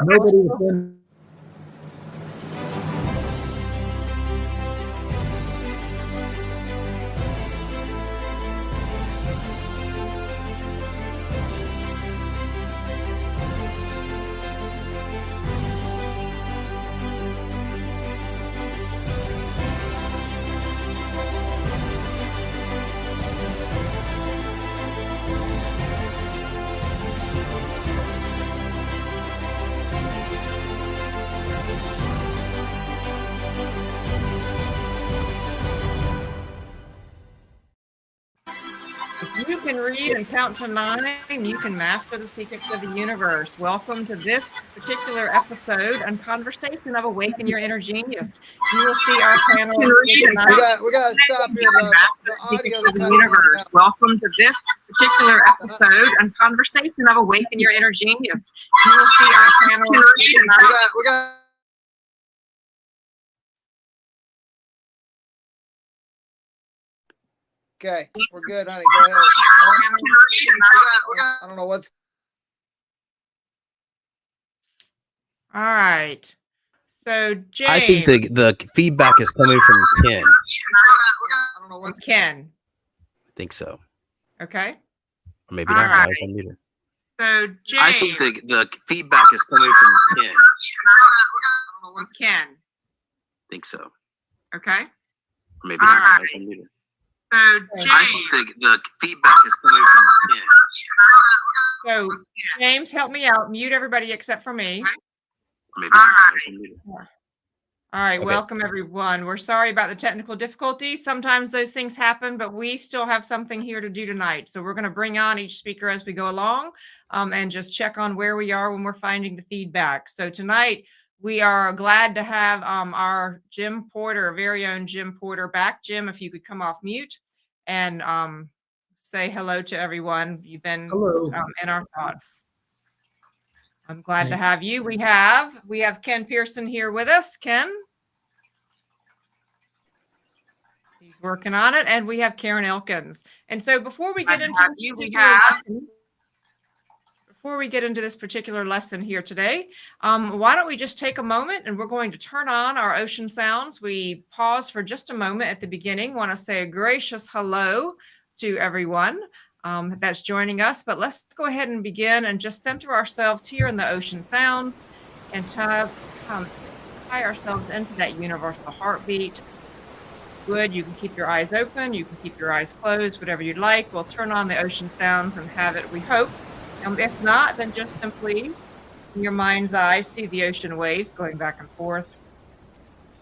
nobody was in. If you can read and count to 9, you can master the secrets of the universe. Welcome to this particular episode and conversation of Awaken Your Inner Genius. You will see our panel. We got to stop here. The audio of the universe. Welcome to this particular episode and conversation of Awaken Your Inner Genius. You will see our panel. We got. Okay, we're good, honey. Go ahead. I don't know what's. All right. So, James. I think the feedback is coming from Ken. I don't know what. Ken. I think so. Okay. Or maybe not. Right. So, James. I think the feedback is coming from Ken. Ken. I think so. Okay. Or maybe not. So, James. I think the feedback is coming from Ken. So, James, help me out. Mute everybody except for me. Or maybe not. All right. Okay. Welcome, everyone. We're sorry about the technical difficulties. Sometimes those things happen, but we still have something here to do tonight. So we're going to bring on each speaker as we go along and just check on where we are when we're finding the feedback. So tonight, we are glad to have our Jim Porter, very own Jim Porter back. Jim, if you could come off mute and say hello to everyone. You've been in our thoughts. I'm glad to have you. We have Ken Pearson here with us. Ken? He's working on it. And we have Karen Elkins. And so before we get into this particular lesson here today, why don't we just take a moment and we're going to turn on our ocean sounds. We pause for just a moment at the beginning. Want to say a gracious hello to everyone that's joining us, but let's go ahead and begin and just center ourselves here in the ocean sounds and tie ourselves into that universal heartbeat. Good. You can keep your eyes open. You can keep your eyes closed, whatever you'd like. We'll turn on the ocean sounds and have it, we hope. If not, then just simply in your mind's eye, see the ocean waves going back and forth,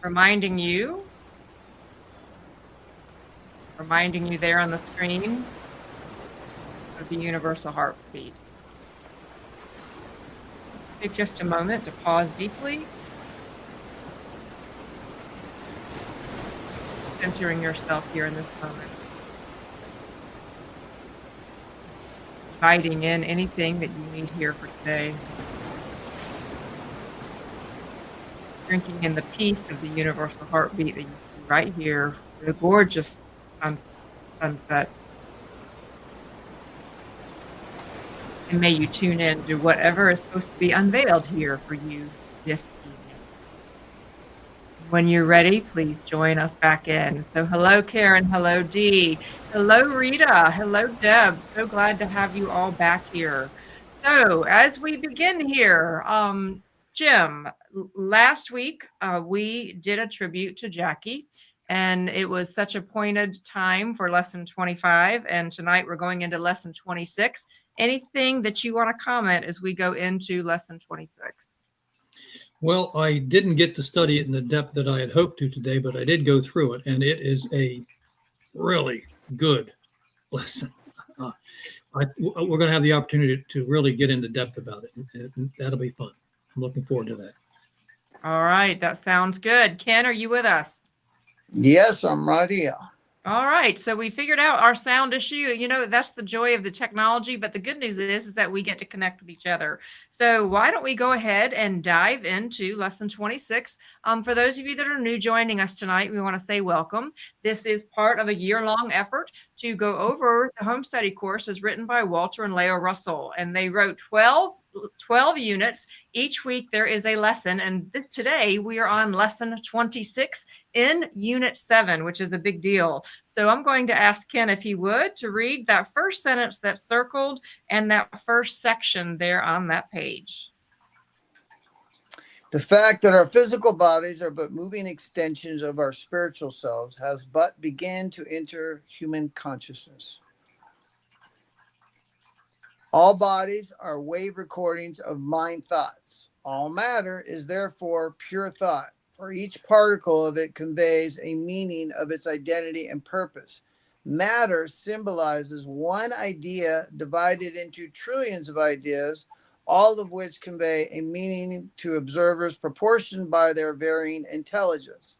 reminding you there on the screen of the universal heartbeat. Take just a moment to pause deeply, centering yourself here in this moment. Inviting in anything that you need here for today. Drinking in the peace of the universal heartbeat that you see right here, the gorgeous sunset. And may you tune in to whatever is supposed to be unveiled here for you this evening. When you're ready, please join us back in. So hello, Karen. Hello, Dee. Hello, Rita. Hello, Deb. So glad to have you all back here. So as we begin here, Jim, last week we did a tribute to Jackie, and it was such a pointed time for lesson 25. And tonight we're going into lesson 26. Anything that you want to comment as we go into lesson 26? Well, I didn't get to study it in the depth that I had hoped to today, but I did go through it, and it is a really good lesson. We're going to have the opportunity to really get into depth about it, and that'll be fun. I'm looking forward to that. All right, that sounds good. Ken, are you with us? Yes, I'm right here. All right, so we figured out our sound issue. You know, that's the joy of the technology, but the good news is that we get to connect with each other. So why don't we go ahead and dive into lesson 26. For those of you that are new joining us tonight, we want to say welcome. This is part of a year-long effort to go over the home study course as written by Walter and Leo Russell, and they wrote 12 12 units. Each week there is a lesson, and today we are on lesson 26 in unit 7, which is a big deal. So I'm going to ask Ken, if he would, to read that first sentence that's circled and that first section there on that page. The fact that our physical bodies are but moving extensions of our spiritual selves has but begun to enter human consciousness. All bodies are wave recordings of mind thoughts. All matter is therefore pure thought, for each particle of it conveys a meaning of its identity and purpose. Matter symbolizes one idea divided into trillions of ideas, all of which convey a meaning to observers proportioned by their varying intelligence.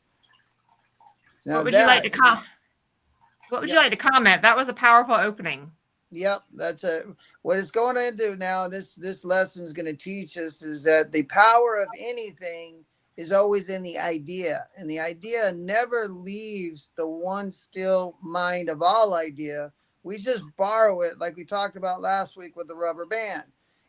Now What would you like to comment? That was a powerful opening. Yep, that's it. What it's going to do now, this lesson is going to teach us is that the power of anything is always in the idea, and the idea never leaves the one still mind of all idea. We just borrow it, like we talked about last week with the rubber band.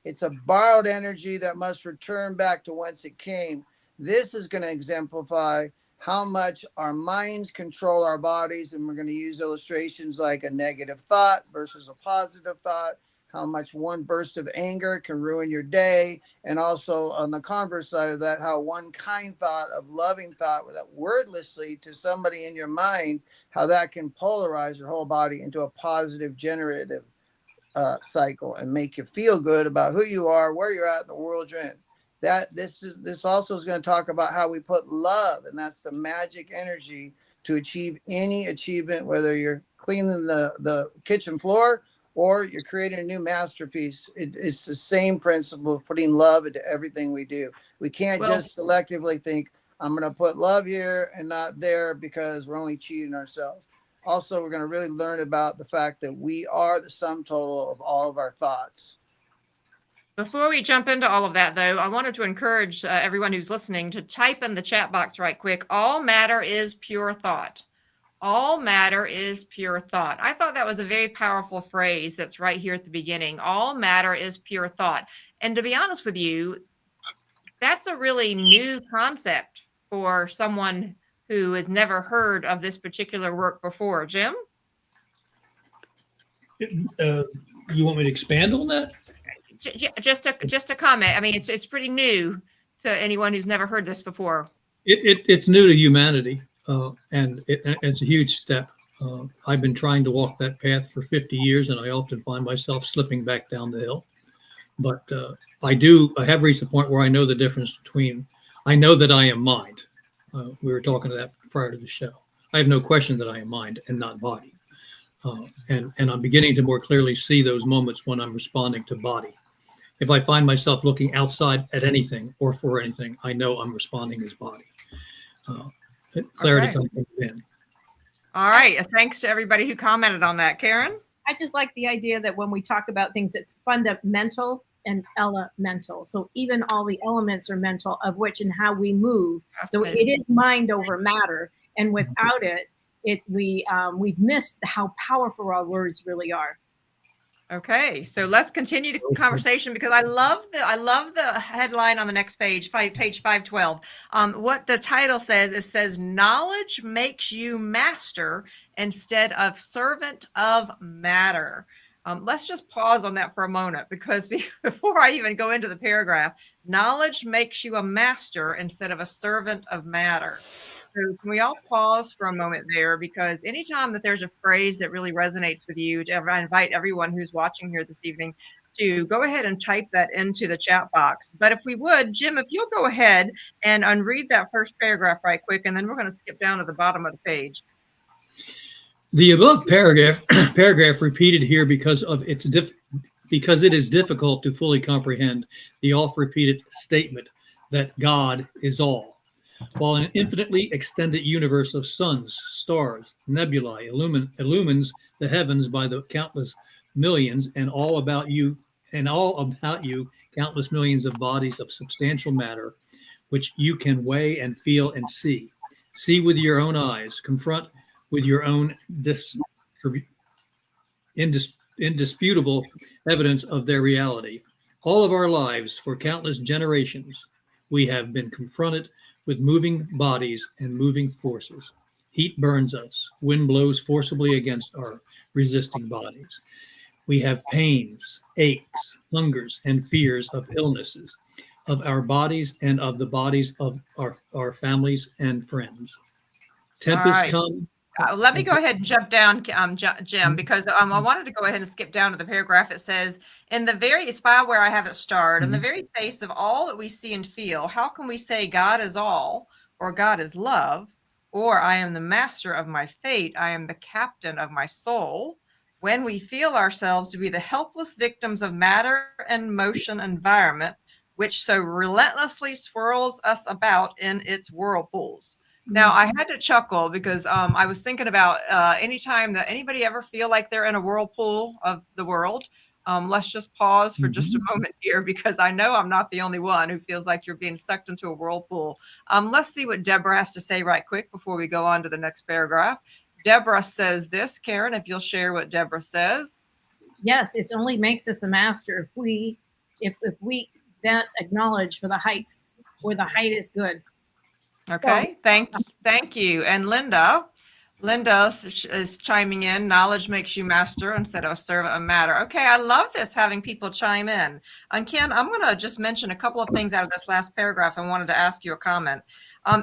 It's a borrowed energy that must return back to whence it came. This is going to exemplify how much our minds control our bodies, and we're going to use illustrations like a negative thought versus a positive thought, how much one burst of anger can ruin your day, and also on the converse side of that, how one kind thought of loving thought without wordlessly to somebody in your mind, how that can polarize your whole body into a positive generative cycle and make you feel good about who you are, where you're at in the world you're in. This also is going to talk about how we put love, and that's the magic energy to achieve any achievement, whether you're cleaning the kitchen floor or you're creating a new masterpiece. It's the same principle of putting love into everything we do. We can't just selectively think, I'm going to put love here and not there because we're only cheating ourselves. Also, we're going to really learn about the fact that we are the sum total of all of our thoughts. Before we jump into all of that, though, I wanted to encourage everyone who's listening to type in the chat box right quick. All matter is pure thought. All matter is pure thought. I thought that was a very powerful phrase that's right here at the beginning. All matter is pure thought. And to be honest with you, that's a really new concept for someone who has never heard of this particular work before. Jim? You want me to expand on that? Just a comment. I mean, it's pretty new to anyone who's never heard this before. It's new to humanity, and it's a huge step. I've been trying to walk that path for 50 years, and I often find myself slipping back down the hill. But I have reached a point where I know the difference between, I know that I am mind. We were talking to that prior to the show. I have no question that I am mind and not body. And I'm beginning to more clearly see those moments when I'm responding to body. If I find myself looking outside at anything or for anything, I know I'm responding as body. Clarity comes in. All right. Thanks to everybody who commented on that. Karen? I just like the idea that when we talk about things, it's fundamental and elemental. So even all the elements are mental, of which and how we move. So it is mind over matter. And without it, we've missed how powerful our words really are. Okay, so let's continue the conversation, because I love the headline on the next page, page 512. What the title says, it says, knowledge makes you master instead of servant of matter. Let's just pause on that for a moment, because before I even go into the paragraph, knowledge makes you a master instead of a servant of matter. So can we all pause for a moment there? Because anytime that there's a phrase that really resonates with you, I invite everyone who's watching here this evening to go ahead and type that into the chat box. But if we would, Jim, if you'll go ahead and unread that first paragraph right quick, and then we're going to skip down to the bottom of the page. The above paragraph repeated here because it is difficult to fully comprehend the oft-repeated statement that God is all. While an infinitely extended universe of suns, stars, nebulae illumines the heavens by the countless millions, and all about you, countless millions of bodies of substantial matter, which you can weigh and feel and see. See with your own eyes, confront with your own indisputable evidence of their reality. All of our lives, for countless generations, we have been confronted with moving bodies and moving forces. Heat burns us. Wind blows forcibly against our resisting bodies. We have pains, aches, hungers, and fears of illnesses, of our bodies and of the bodies of our families and friends. Tempests right. come. Let me go ahead and jump down, Jim, because I wanted to go ahead and skip down to the paragraph. It says, in the very spot where I have it starred, in the very face of all that we see and feel, how can we say God is all, or God is love, or I am the master of my fate, I am the captain of my soul, when we feel ourselves to be the helpless victims of matter and motion environment, which so relentlessly swirls us about in its whirlpools? Now, I had to chuckle because I was thinking about anytime that anybody ever feel like they're in a whirlpool of the world. Let's just pause for just a moment here, because I know I'm not the only one who feels like you're being sucked into a whirlpool. Let's see what Deborah has to say right quick before we go on to the next paragraph. Deborah says this, Karen, if you'll share what Deborah says. Yes, it only makes us a master if we that acknowledge for the heights where the height is good. Okay, thank you. And Linda is chiming in. Knowledge makes you master instead of a servant of matter. Okay, I love this, having people chime in. And Ken, I'm going to just mention a couple of things out of this last paragraph. I wanted to ask you a comment.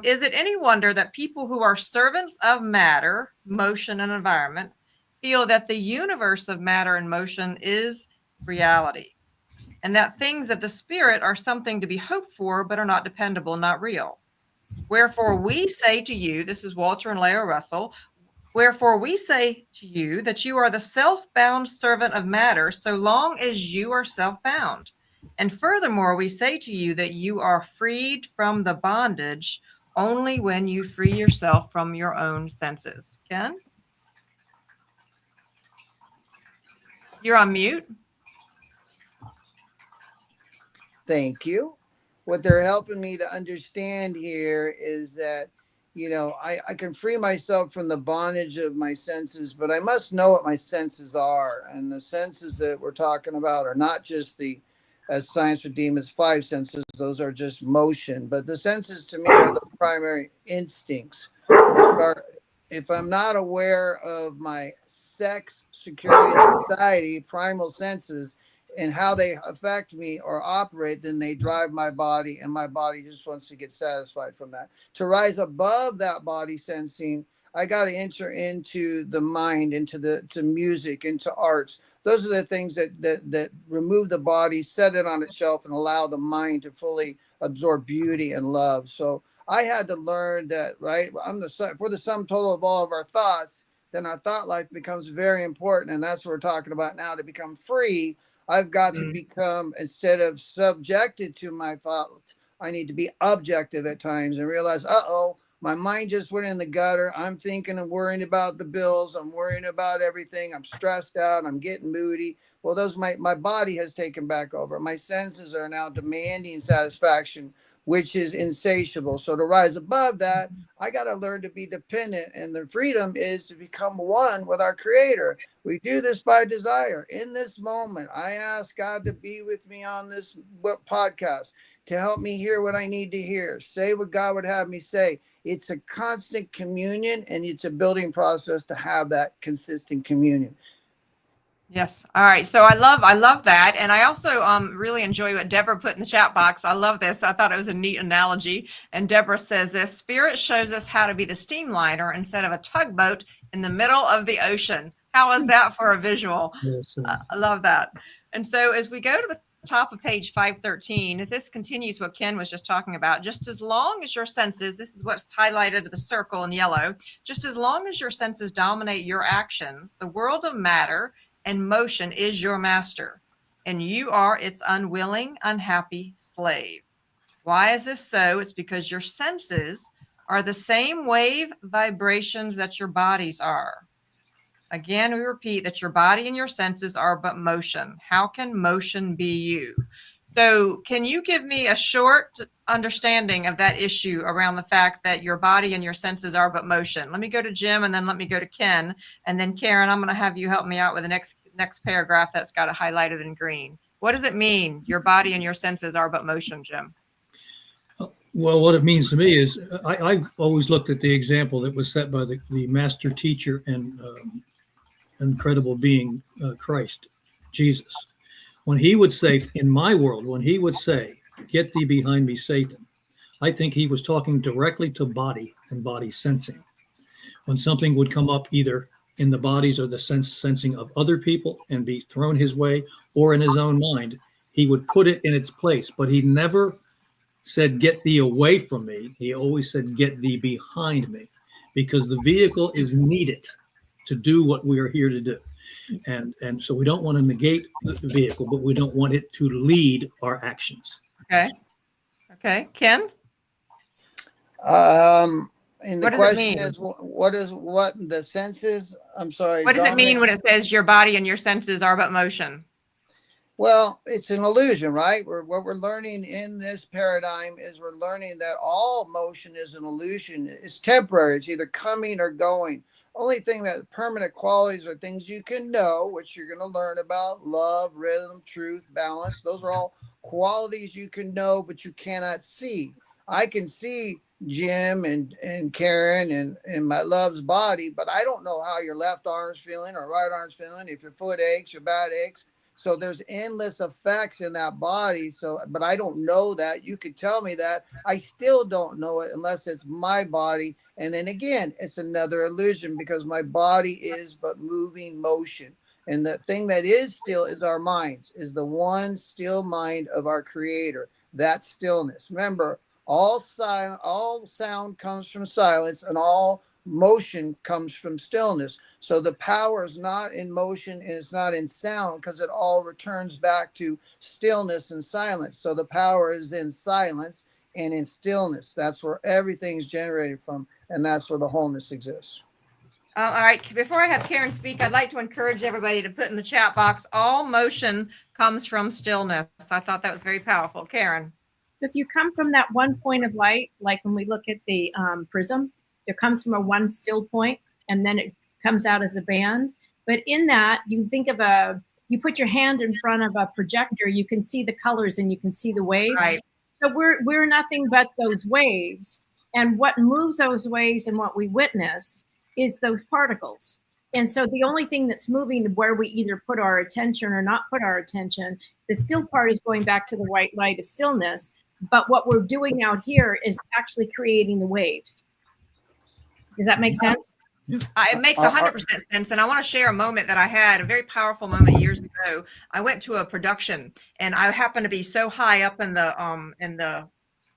Is it any wonder that people who are servants of matter, motion, and environment feel that the universe of matter and motion is reality, and that things of the spirit are something to be hoped for, but are not dependable, not real? Wherefore we say to you, this is Walter and Leo Russell, wherefore we say to you that you are the self-bound servant of matter so long as you are self-bound. And furthermore, we say to you that you are freed from the bondage only when you free yourself from your own senses. Ken? You're on mute. Thank you. What they're helping me to understand here is that, I can free myself from the bondage of my senses, but I must know what my senses are. And the senses that we're talking about are not just as science would deem as 5 senses. Those are just motion. But the senses to me are the primary instincts. If I'm not aware of my sex, security, and society, primal senses, and how they affect me or operate, then they drive my body, and my body just wants to get satisfied from that. To rise above that body sensing, I got to enter into the mind, to music, into arts. Those are the things that remove the body, set it on its shelf, and allow the mind to fully absorb beauty and love. So I had to learn that, right? If we're the sum total of all of our thoughts, then our thought life becomes very important. And that's what we're talking about now. To become free, I've got to become, instead of subjected to my thoughts, I need to be objective at times and realize, my mind just went in the gutter. I'm thinking and worrying about the bills. I'm worrying about everything. I'm stressed out. I'm getting moody. Well, my body has taken back over. My senses are now demanding satisfaction, which is insatiable. So to rise above that, I got to learn to be dependent. And the freedom is to become one with our Creator. We do this by desire. In this moment, I ask God to be with me on this podcast, to help me hear what I need to hear, say what God would have me say. It's a constant communion, and it's a building process to have that consistent communion. Yes. All right. So I love that. And I also really enjoy what Deborah put in the chat box. I love this. I thought it was a neat analogy. And Deborah says this: spirit shows us how to be the steamliner instead of a tugboat in the middle of the ocean. How is that for a visual? Yes, I love that. And so as we go to the top of page 513, if this continues what Ken was just talking about, just as long as your senses, this is what's highlighted the circle in yellow, just as long as your senses dominate your actions, the world of matter and motion is your master, and you are its unwilling, unhappy slave. Why is this so? It's because your senses are the same wave vibrations that your bodies are. Again, we repeat that your body and your senses are but motion. How can motion be you? So can you give me a short understanding of that issue around the fact that your body and your senses are but motion? Let me go to Jim, and then let me go to Ken. And then Karen, I'm going to have you help me out with the next paragraph that's got it highlighted in green. What does it mean? Your body and your senses are but motion, Jim. Well, what it means to me is I've always looked at the example that was set by the master teacher and incredible being, Christ, Jesus. When he would say, in my world, when he would say, "Get thee behind me, Satan," I think he was talking directly to body and body sensing. When something would come up either in the bodies or the sensing of other people and be thrown his way, or in his own mind, he would put it in its place. But he never said, "Get thee away from me." He always said, "Get thee behind me," because the vehicle is needed to do what we are here to do. And so we don't want to negate the vehicle, but we don't want it to lead our actions. Okay. Okay. Ken? And the What does it question mean? is, what the senses? I'm sorry. What does it Dominic? mean when it says your body and your senses are but motion? Well, it's an illusion, right? What we're learning in this paradigm is we're learning that all motion is an illusion. It's temporary. It's either coming or going. Only thing that permanent qualities are things you can know, which you're going to learn about: love, rhythm, truth, balance. Those are all qualities you can know, but you cannot see. I can see Jim and Karen and my love's body, but I don't know how your left arm's feeling or right arm's feeling, if your foot aches, your back aches. So there's endless effects in that body. So, but I don't know that. You could tell me that. I still don't know it unless it's my body. And then again, it's another illusion because my body is but moving motion. And the thing that is still is our minds, is the one still mind of our creator. That stillness. Remember, all sound comes from silence, and all motion comes from stillness. So the power is not in motion and it's not in sound, because it all returns back to stillness and silence. So the power is in silence and in stillness. That's where everything's generated from, and that's where the wholeness exists. All right. Before I have Karen speak, I'd like to encourage everybody to put in the chat box, all motion comes from stillness. I thought that was very powerful. Karen. So if you come from that one point of light, like when we look at the prism, it comes from a one still point, and then it comes out as a band. But in that, you think of you put your hand in front of a projector, you can see the colors and you can see the waves. Right. So we're nothing but those waves. And what moves those waves and what we witness is those particles. And so the only thing that's moving where we either put our attention or not put our attention, the still part is going back to the white light of stillness. But what we're doing out here is actually creating the waves. Does that make sense? It makes 100% sense. And I want to share a moment that I had, a very powerful moment years ago. I went to a production, and I happened to be so high up in the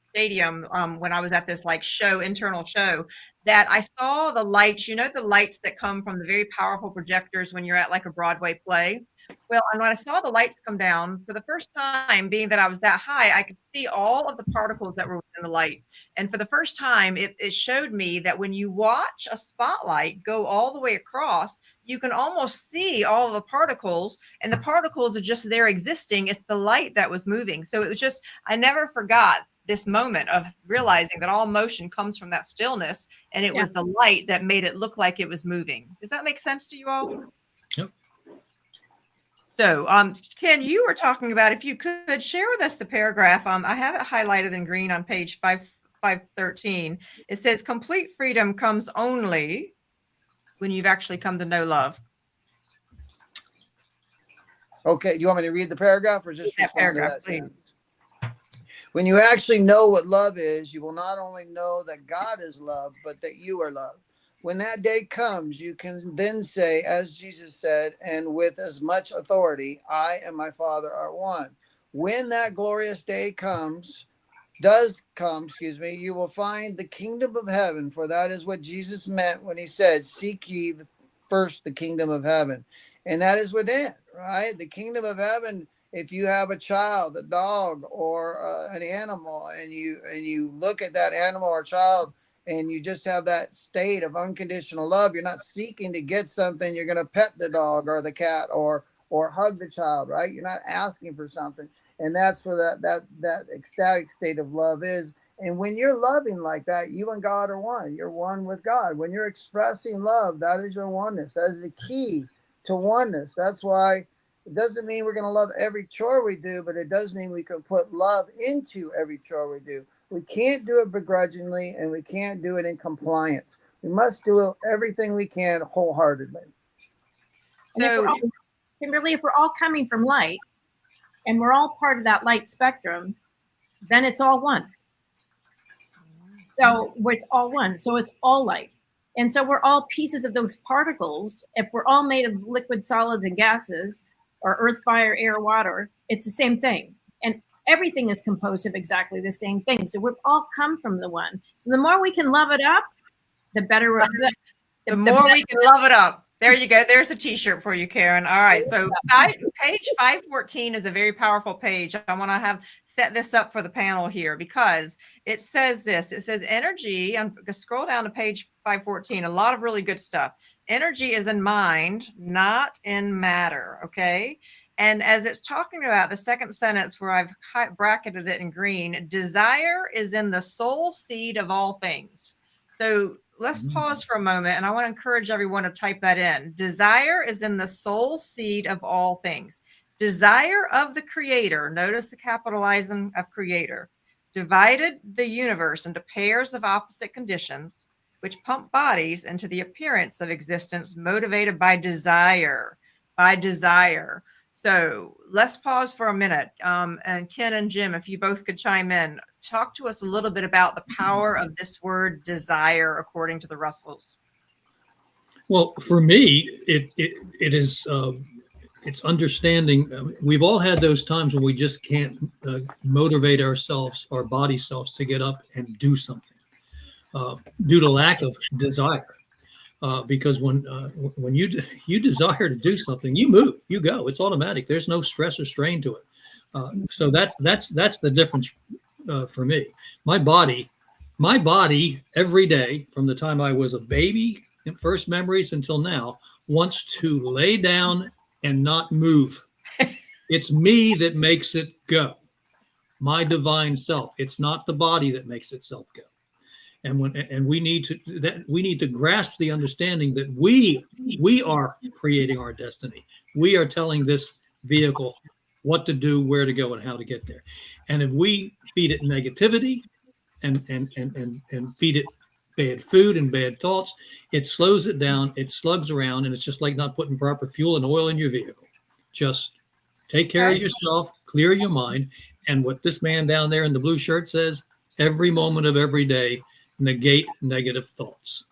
stadium when I was at this like internal show, that I saw the lights, the lights that come from the very powerful projectors when you're at like a Broadway play. Well, and when I saw the lights come down for the first time, being that I was that high, I could see all of the particles that were within the light. And for the first time, it showed me that when you watch a spotlight go all the way across, you can almost see all of the particles, and the particles are just there existing. It's the light that was moving. So it was just, I never forgot this moment of realizing that all motion comes from that stillness, and it was the light that made it look like it was moving. Does that make sense to you all? Yep. So, Ken, you were talking about, if you could share with us the paragraph. I have it highlighted in green on page 513. It says, complete freedom comes only when you've actually come to know love. Okay, do you want me to read the paragraph or just that respond paragraph, to that please? sentence? When you actually know what love is, you will not only know that God is love, but that you are love. When that day comes, you can then say, as Jesus said, and with as much authority, I and my Father are one. When that glorious day does come, you will find the kingdom of heaven, for that is what Jesus meant when he said, seek ye first the kingdom of heaven. And that is within, right? The kingdom of heaven. If you have a child, a dog, or an animal, and you look at that animal or child, and you just have that state of unconditional love, you're not seeking to get something. You're going to pet the dog or the cat or hug the child, right? You're not asking for something. And that's where that ecstatic state of love is. And when you're loving like that, you and God are one. You're one with God. When you're expressing love, that is your oneness. That is the key to oneness. That's why It doesn't mean we're going to love every chore we do, but it does mean we can put love into every chore we do. We can't do it begrudgingly, and we can't do it in compliance. We must do everything we can wholeheartedly. And if we're all coming from light, and we're all part of that light spectrum, then it's all one. So it's all one. So it's all light. And so we're all pieces of those particles. If we're all made of liquid, solids, and gases, or earth, fire, air, water, it's the same thing. And everything is composed of exactly the same thing. So we've all come from the one. So the more we can love it up, the better. The more we can love it up. There you go. There's a t-shirt for you, Karen. All right. So page 514 is a very powerful page. I want to set this up for the panel here because it says this. It says energy. I'm going to scroll down to page 514. A lot of really good stuff. Energy is in mind, not in matter. Okay. And as it's talking about the second sentence where I've bracketed it in green, desire is in the soul seed of all things. So let's pause for a moment, and I want to encourage everyone to type that in. Desire is in the soul seed of all things. Desire of the creator, notice the capitalizing of creator, divided the universe into pairs of opposite conditions, which pump bodies into the appearance of existence motivated by desire, So let's pause for a minute. And Ken and Jim, if you both could chime in, talk to us a little bit about the power of this word desire, according to the Russells. Well, for me, it is it's understanding. We've all had those times when we just can't motivate ourselves, our body selves, to get up and do something due to lack of desire. Because when you desire to do something, you move, you go. It's automatic. There's no stress or strain to it. So that's the difference for me. My body every day from the time I was a baby in first memories until now wants to lay down and not move. It's me that makes it go. My divine self. It's not the body that makes itself go. And we need to grasp the understanding that we are creating our destiny. We are telling this vehicle what to do, where to go, and how to get there. And if we feed it negativity and feed it bad food and bad thoughts, it slows it down, it slugs around, and it's just like not putting proper fuel and oil in your vehicle. Just take care of yourself, clear your mind, and what this man down there in the blue shirt says, every moment of every day, negate negative thoughts.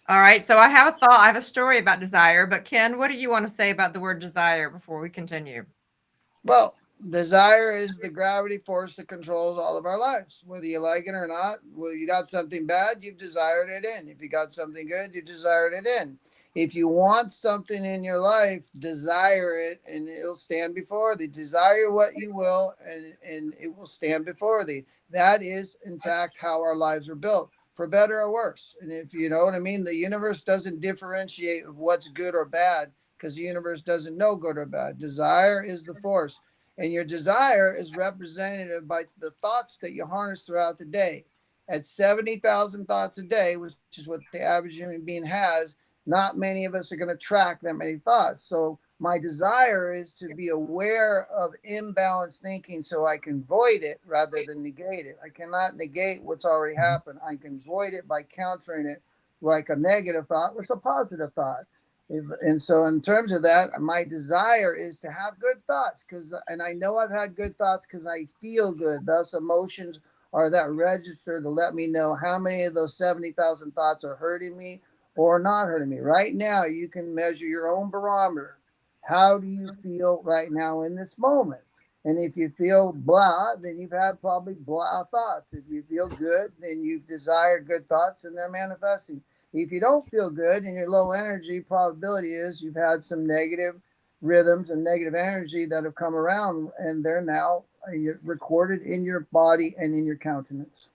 All right. So I have a thought. I have a story about desire, but Ken, what do you want to say about the word desire before we continue? Well, desire is the gravity force that controls all of our lives, whether you like it or not. Well, you got something bad, you've desired it in. If you got something good, you desired it in. If you want something in your life, desire it, and it'll stand before thee. Desire what you will, and it will stand before thee. That is, in fact, how our lives are built, for better or worse. And if you know what I mean, the universe doesn't differentiate of what's good or bad, because the universe doesn't know good or bad. Desire is the force. And your desire is represented by the thoughts that you harness throughout the day. At 70,000 thoughts a day, which is what the average human being has, not many of us are going to track that many thoughts. So my desire is to be aware of imbalanced thinking so I can void it rather than negate it. I cannot negate what's already happened. I can void it by countering it like a negative thought with a positive thought. And so in terms of that, my desire is to have good thoughts, and I know I've had good thoughts because I feel good. Thus, emotions are that register to let me know how many of those 70,000 thoughts are hurting me or not hurting me. Right now, you can measure your own barometer. How do you feel right now in this moment? And if you feel blah, then you've had probably blah thoughts. If you feel good, then you've desired good thoughts and they're manifesting. If you don't feel good and you're low energy, probability is you've had some negative rhythms and negative energy that have come around, and they're now recorded in your body and in your countenance.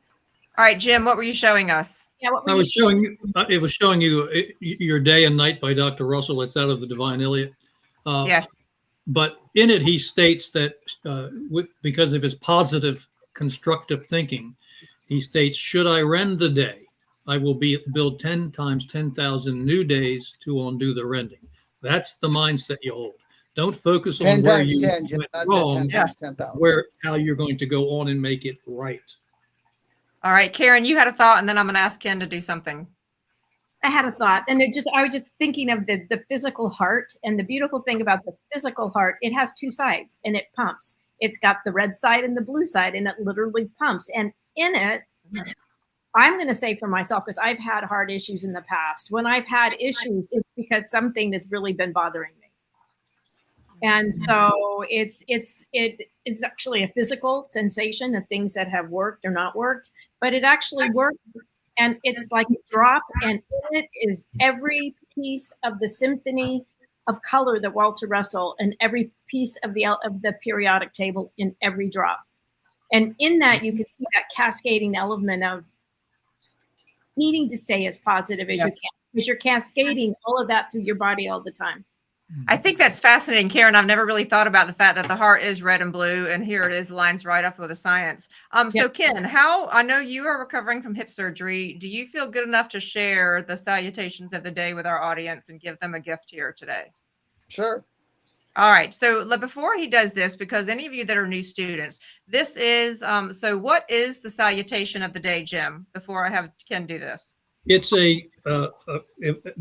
All right, Jim, what were you showing us? Yeah, I was showing you, it was showing you Your Day and Night by Dr. Russell. It's out of the Divine Iliad. Yes. But in it, he states that because of his positive, constructive thinking, he states, should I rend the day, I will build 10 times 10,000 new days to undo the rending. That's the mindset you hold. Don't focus 10 on where times you 10, Jim, went not wrong, 10 times 10,000. how you're going to go on and make it right. All right, Karen, you had a thought, and then I'm going to ask Ken to do something. I had a thought, and I was just thinking of the physical heart, and the beautiful thing about the physical heart, it has two sides, and it pumps. It's got the red side and the blue side, and it literally pumps. And in it, I'm going to say for myself, because I've had heart issues in the past. When I've had issues, it's because something has really been bothering me. And so it's actually a physical sensation of things that have worked or not worked, but it actually works. And it's like a drop, and in it is every piece of the symphony of color that Walter Russell, and every piece of the periodic table in every drop. And in that, you can see that cascading element of needing to stay as positive as you can, because you're cascading all of that through your body all the time. I think that's fascinating, Karen. I've never really thought about the fact that the heart is red and blue, and here it is, lines right up with the science. So Ken, I know you are recovering from hip surgery. Do you feel good enough to share the salutations of the day with our audience and give them a gift here today? Sure. All right. So before he does this, because any of you that are new students, this is, so what is the salutation of the day, Jim, before I have Ken do this? It's the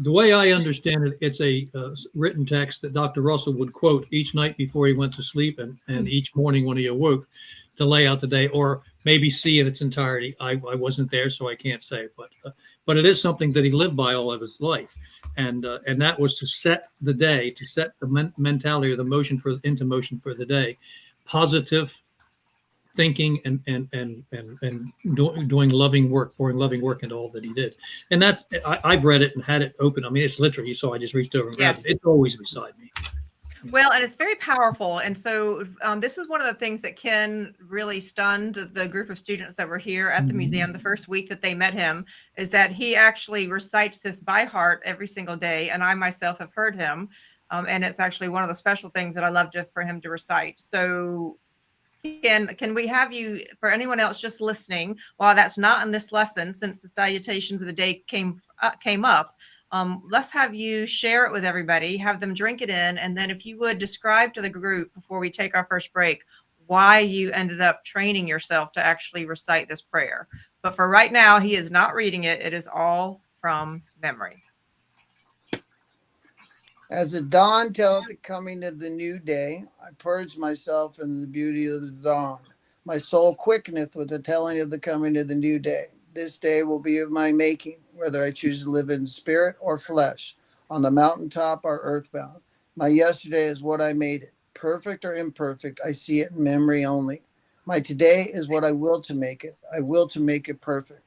way I understand it, it's a written text that Dr. Russell would quote each night before he went to sleep, and each morning when he awoke, to lay out the day, or maybe see in its entirety. I wasn't there, so I can't say, but it is something that he lived by all of his life, and that was to set the day, to set the mentality or the motion into motion for the day, positive thinking and doing loving work, pouring loving work into all that he did. And that's, I've read it and had it open. I mean, it's literally, you saw I just reached over and grabbed it. It's always beside me. Well, and it's very powerful. And so this is one of the things that Ken really stunned the group of students that were here at the museum the first week that they met him, is that he actually recites this by heart every single day. And I myself have heard him. And it's actually one of the special things that I love for him to recite. So can we have you, for anyone else just listening, while that's not in this lesson, since the salutations of the day came up, let's have you share it with everybody, have them drink it in, and then if you would describe to the group before we take our first break why you ended up training yourself to actually recite this prayer. But for right now, he is not reading it. It is all from memory. As the dawn telleth the coming of the new day, I purge myself in the beauty of the dawn. My soul quickeneth with the telling of the coming of the new day. This day will be of my making, whether I choose to live in spirit or flesh, on the mountaintop or earthbound. My yesterday is what I made it. Perfect or imperfect, I see it in memory only. My today is what I will to make it. I will to make it perfect.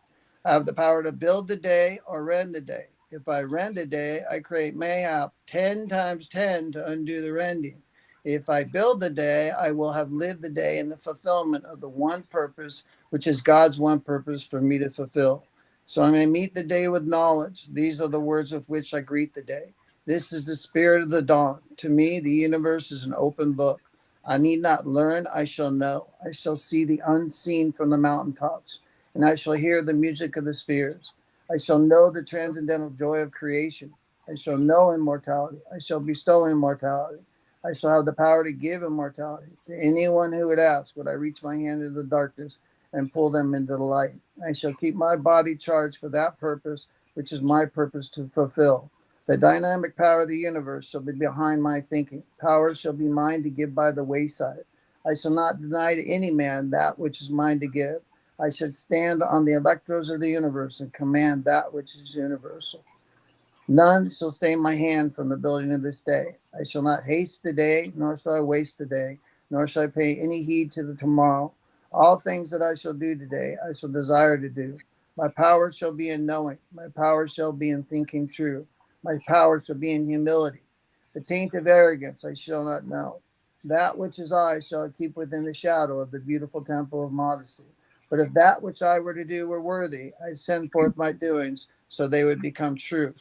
I have the power to build the day or rend the day. If I rend the day, I create mayhap 10 times 10 to undo the rending. If I build the day, I will have lived the day in the fulfillment of the one purpose, which is God's one purpose for me to fulfill. So I may meet the day with knowledge. These are the words with which I greet the day. This is the spirit of the dawn. To me, the universe is an open book. I need not learn, I shall know. I shall see the unseen from the mountaintops, and I shall hear the music of the spheres. I shall know the transcendental joy of creation. I shall know immortality. I shall bestow immortality. I shall have the power to give immortality. To anyone who would ask, would I reach my hand into the darkness and pull them into the light. I shall keep my body charged for that purpose, which is my purpose to fulfill. The dynamic power of the universe shall be behind my thinking. Power shall be mine to give by the wayside. I shall not deny to any man that which is mine to give. I should stand on the electrodes of the universe and command that which is universal. None shall stay my hand from the building of this day. I shall not haste the day, nor shall I waste the day, nor shall I pay any heed to the tomorrow. All things that I shall do today, I shall desire to do. My power shall be in knowing. My power shall be in thinking true. My power shall be in humility. The taint of arrogance I shall not know. That which is I shall I keep within the shadow of the beautiful temple of modesty. But if that which I were to do were worthy, I send forth my doings, so they would become true.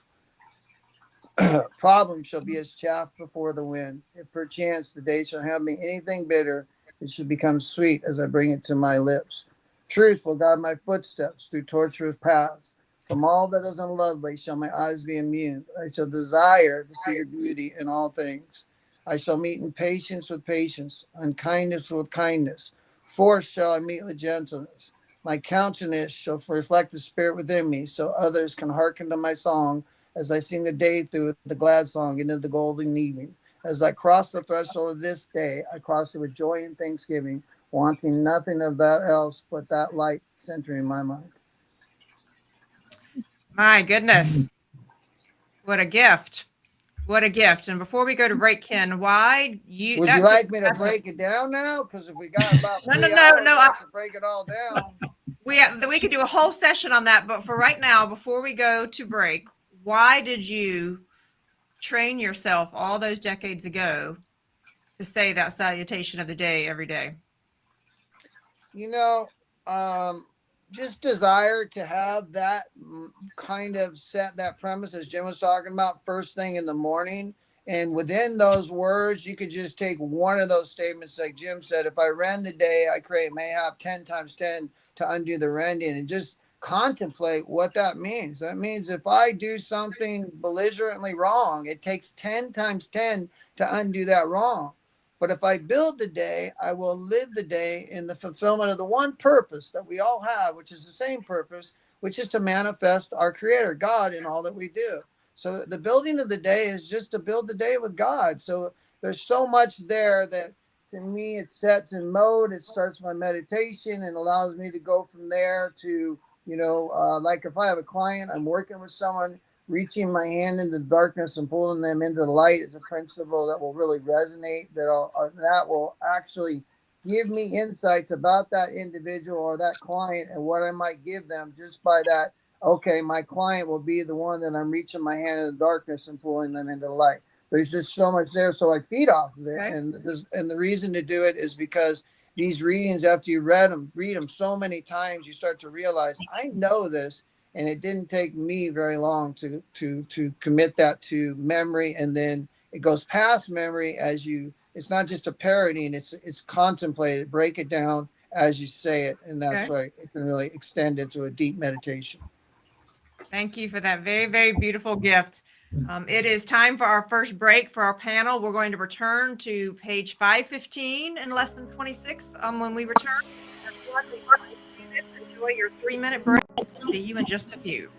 Problems shall be as chaff before the wind. If perchance the day shall have me anything bitter, it shall become sweet as I bring it to my lips. Truth will guide my footsteps through tortuous paths. From all that is unlovely shall my eyes be immune. I shall desire to see the beauty in all things. I shall meet in patience with patience, and kindness with kindness. Force shall I meet with gentleness. My countenance shall reflect the spirit within me, so others can hearken to my song as I sing the day through the glad song into the golden evening. As I cross the threshold of this day, I cross it with joy and thanksgiving, wanting nothing of that else but that light centering my mind. My goodness. What a gift. What a gift. And before we go to break, Ken, why you Would you that took like me to break it down now? Because if we got about No, 3 no, hours, no. I could break it all down. We could do a whole session on that, but for right now, before we go to break, why did you train yourself all those decades ago to say that salutation of the day every day? You know, just desire to have that kind of set that premise as Jim was talking about first thing in the morning. And within those words, you could just take one of those statements, like Jim said, if I rend the day, I create mayhap 10 times 10 to undo the rending, and just contemplate what that means. That means if I do something belligerently wrong, it takes 10 times 10 to undo that wrong. But if I build the day, I will live the day in the fulfillment of the one purpose that we all have, which is the same purpose, which is to manifest our Creator, God, in all that we do. So the building of the day is just to build the day with God. So there's so much there that to me it sets in mode. It starts my meditation and allows me to go from there to, like if I have a client, I'm working with someone, reaching my hand into the darkness and pulling them into the light is a principle that will really resonate, that will actually give me insights about that individual or that client and what I might give them just by that. Okay, my client will be the one that I'm reaching my hand in the darkness and pulling them into the light. There's just so much there, so I feed off of it. Okay. And the reason to do it is because these readings, after you read them so many times, you start to realize I know this. And it didn't take me very long to commit that to memory, and then it goes past memory as you. It's not just a parodying; it's contemplated. Break it down as you say it, and that's Okay. why it can really extend into a deep meditation. Thank you for that very, very beautiful gift. It is time for our first break for our panel. We're going to return to page 515 in less than 26. When we return, enjoy your 3-minute break. See you in just a few.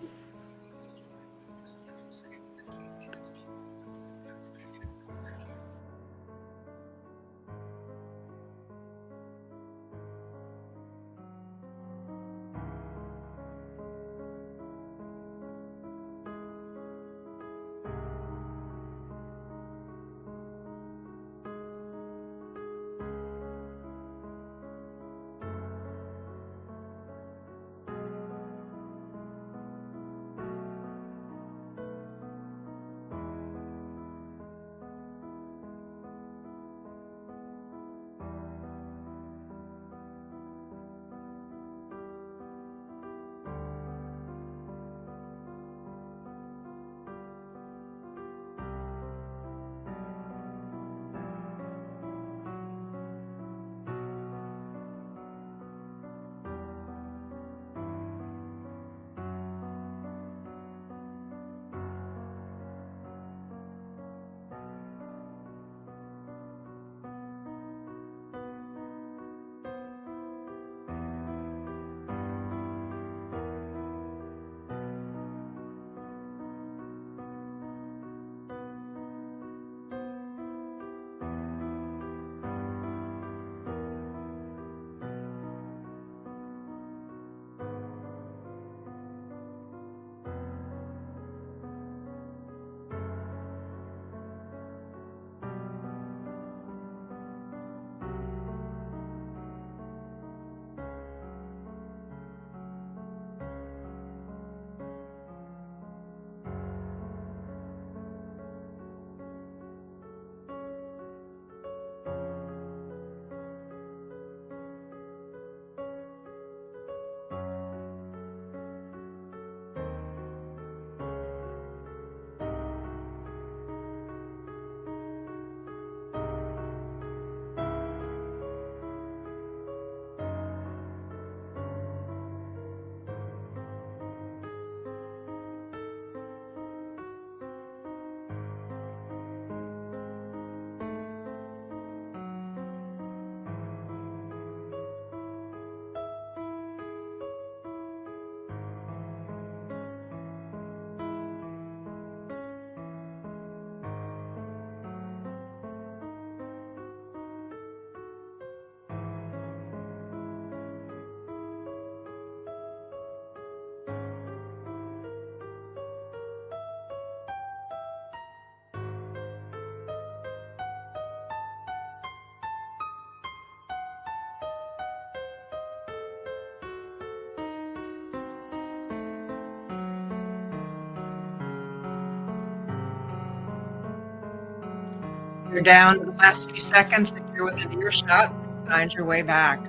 You're down to the last few seconds. If you're within earshot, please find your way back.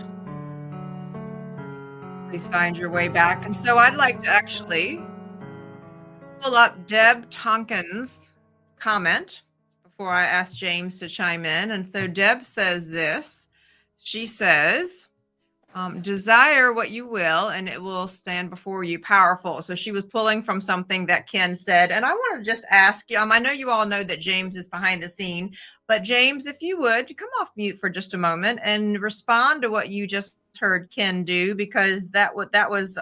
Please find your way back. And so I'd like to actually pull up Deb Tonkin's comment before I ask James to chime in. And so Deb says this. She says, desire what you will, and it will stand before you powerful. So she was pulling from something that Ken said. And I want to just ask you, I know you all know that James is behind the scene, but James, if you would come off mute for just a moment and respond to what you just heard Ken do, because that was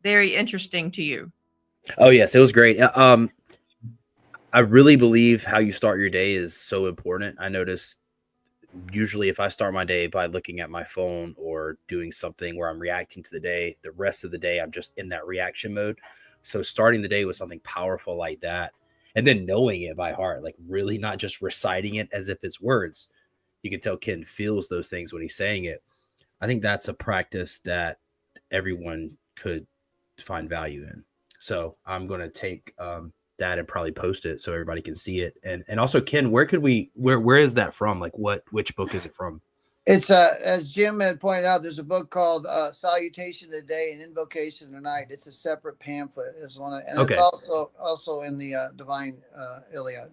very interesting to you. Oh, yes, it was great. I really believe how you start your day is so important. I notice usually if I start my day by looking at my phone or doing something where I'm reacting to the day, the rest of the day I'm just in that reaction mode. So starting the day with something powerful like that, and then knowing it by heart, like really not just reciting it as if it's words. You can tell Ken feels those things when he's saying it. I think that's a practice that everyone could find value in. So I'm going to take that and probably post it so everybody can see it. And also, Ken, where is that from? Like which book is it from? It's as Jim had pointed out, there's a book called Salutation of the Day and Invocation of the Night. It's a separate pamphlet as one, and Okay. it's also in the Divine Iliad.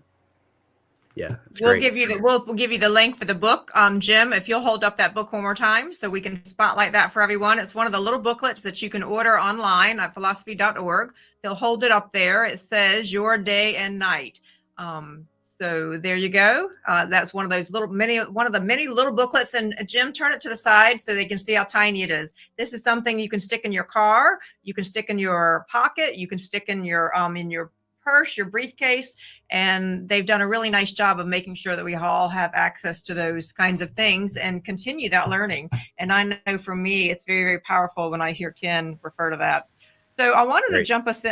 Yeah, we'll give you the link for the book. Jim, if you'll hold up that book one more time so we can spotlight that for everyone. It's one of the little booklets that you can order online at philosophy.org. He'll hold it up there. It says Your Day and Night. So there you go. That's one of those one of the many little booklets. And Jim, turn it to the side so they can see how tiny it is. This is something you can stick in your car. You can stick in your pocket. You can stick in your purse, your briefcase, and they've done a really nice job of making sure that we all have access to those kinds of things and continue that learning. And I know for me, it's very, very powerful when I hear Ken refer to that. So I wanted to jump us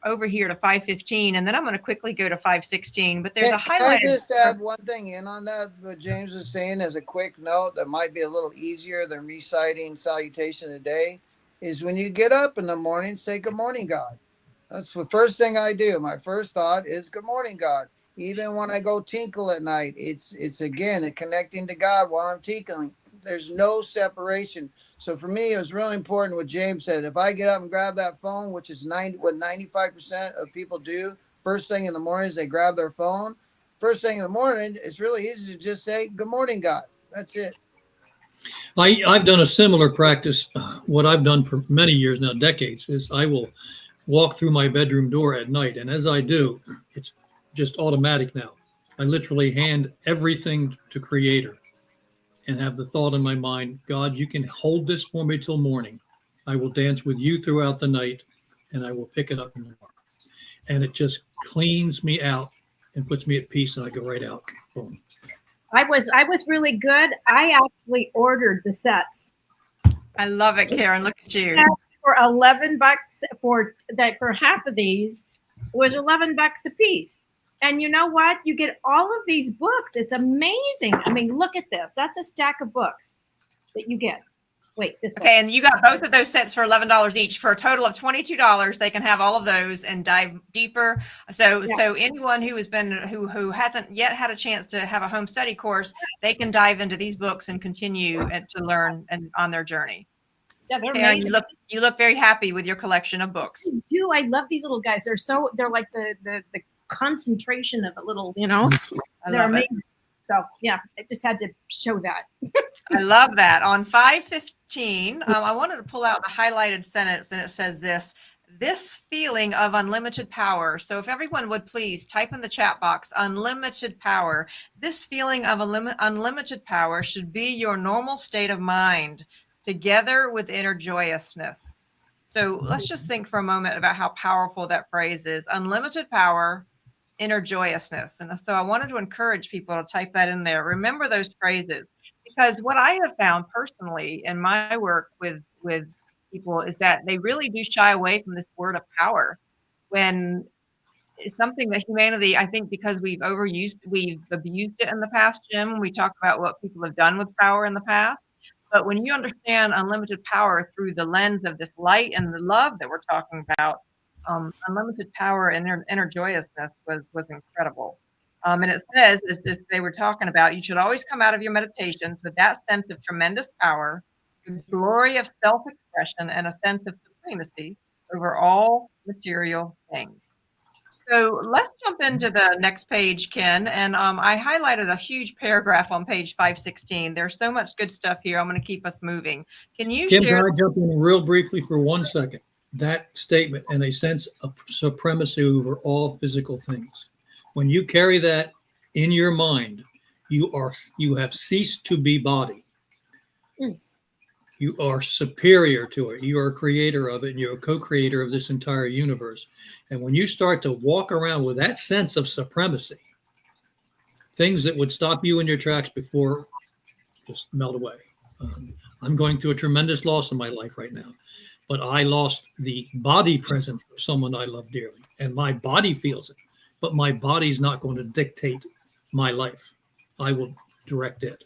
over here to 5:15, and then I'm going to quickly go to 5:16. But there's a highlighted. Can I just add one thing in on that? What James was saying as a quick note that might be a little easier than reciting Salutation of the Day is when you get up in the morning, say Good morning, God. That's the first thing I do. My first thought is Good morning, God. Even when I go tinkle at night, it's again connecting to God while I'm tinkling. There's no separation. So for me, it was really important what James said. If I get up and grab that phone, which is 95% of people do, first thing in the morning is they grab their phone. First thing in the morning, it's really easy to just say, Good morning, God. That's it. I've done a similar practice. What I've done for many years now, decades, is I will walk through my bedroom door at night. And as I do, it's just automatic now. I literally hand everything to Creator and have the thought in my mind, God, you can hold this for me till morning. I will dance with you throughout the night and I will pick it up in the morning. And it just cleans me out and puts me at peace and I go right out. Boom. I was really good. I actually ordered the sets. I love it, Karen. Look at you. For $11 for half of these was $11 a piece. And you know what? You get all of these books. It's amazing. I mean, look at this. That's a stack of books that you get. Wait, this one. Okay, and you got both of those sets for $11 each for a total of $22. They can have all of those and dive deeper. So anyone who hasn't yet had a chance to have a home study course, they can dive into these books and continue to learn and on their journey. Yeah, they're Karen, amazing. you look very happy with your collection of books. I do. I love these little guys. They're like the concentration of a little, they're amazing. So yeah, I just had to show that. I love that. On 5:15, I wanted to pull out the highlighted sentence, and it says this feeling of unlimited power. So if everyone would please type in the chat box, unlimited power. This feeling of unlimited power should be your normal state of mind, together with inner joyousness. So let's just think for a moment about how powerful that phrase is. Unlimited power, inner joyousness. And so I wanted to encourage people to type that in there. Remember those phrases, because what I have found personally in my work with people is that they really do shy away from this word of power when it's something that humanity, I think, because we've abused it in the past, Jim. We talk about what people have done with power in the past. But when you understand unlimited power through the lens of this light and the love that we're talking about, unlimited power and inner joyousness was incredible. And it says, as they were talking about, you should always come out of your meditations with that sense of tremendous power, the glory of self-expression, and a sense of supremacy over all material things. So let's jump into the next page, Ken. And I highlighted a huge paragraph on page 516. There's so much good stuff here. I'm going to keep us moving. Can you Kim, share? can I jump in real briefly for 1 second? That statement and a sense of supremacy over all physical things. When you carry that in your mind, you have ceased to be body. Mm. You are superior to it. You are a creator of it, and you're a co-creator of this entire universe. And when you start to walk around with that sense of supremacy, things that would stop you in your tracks before just melt away. I'm going through a tremendous loss in my life right now, but I lost the body presence of someone I love dearly, and my body feels it, but my body's not going to dictate my life. I will direct it.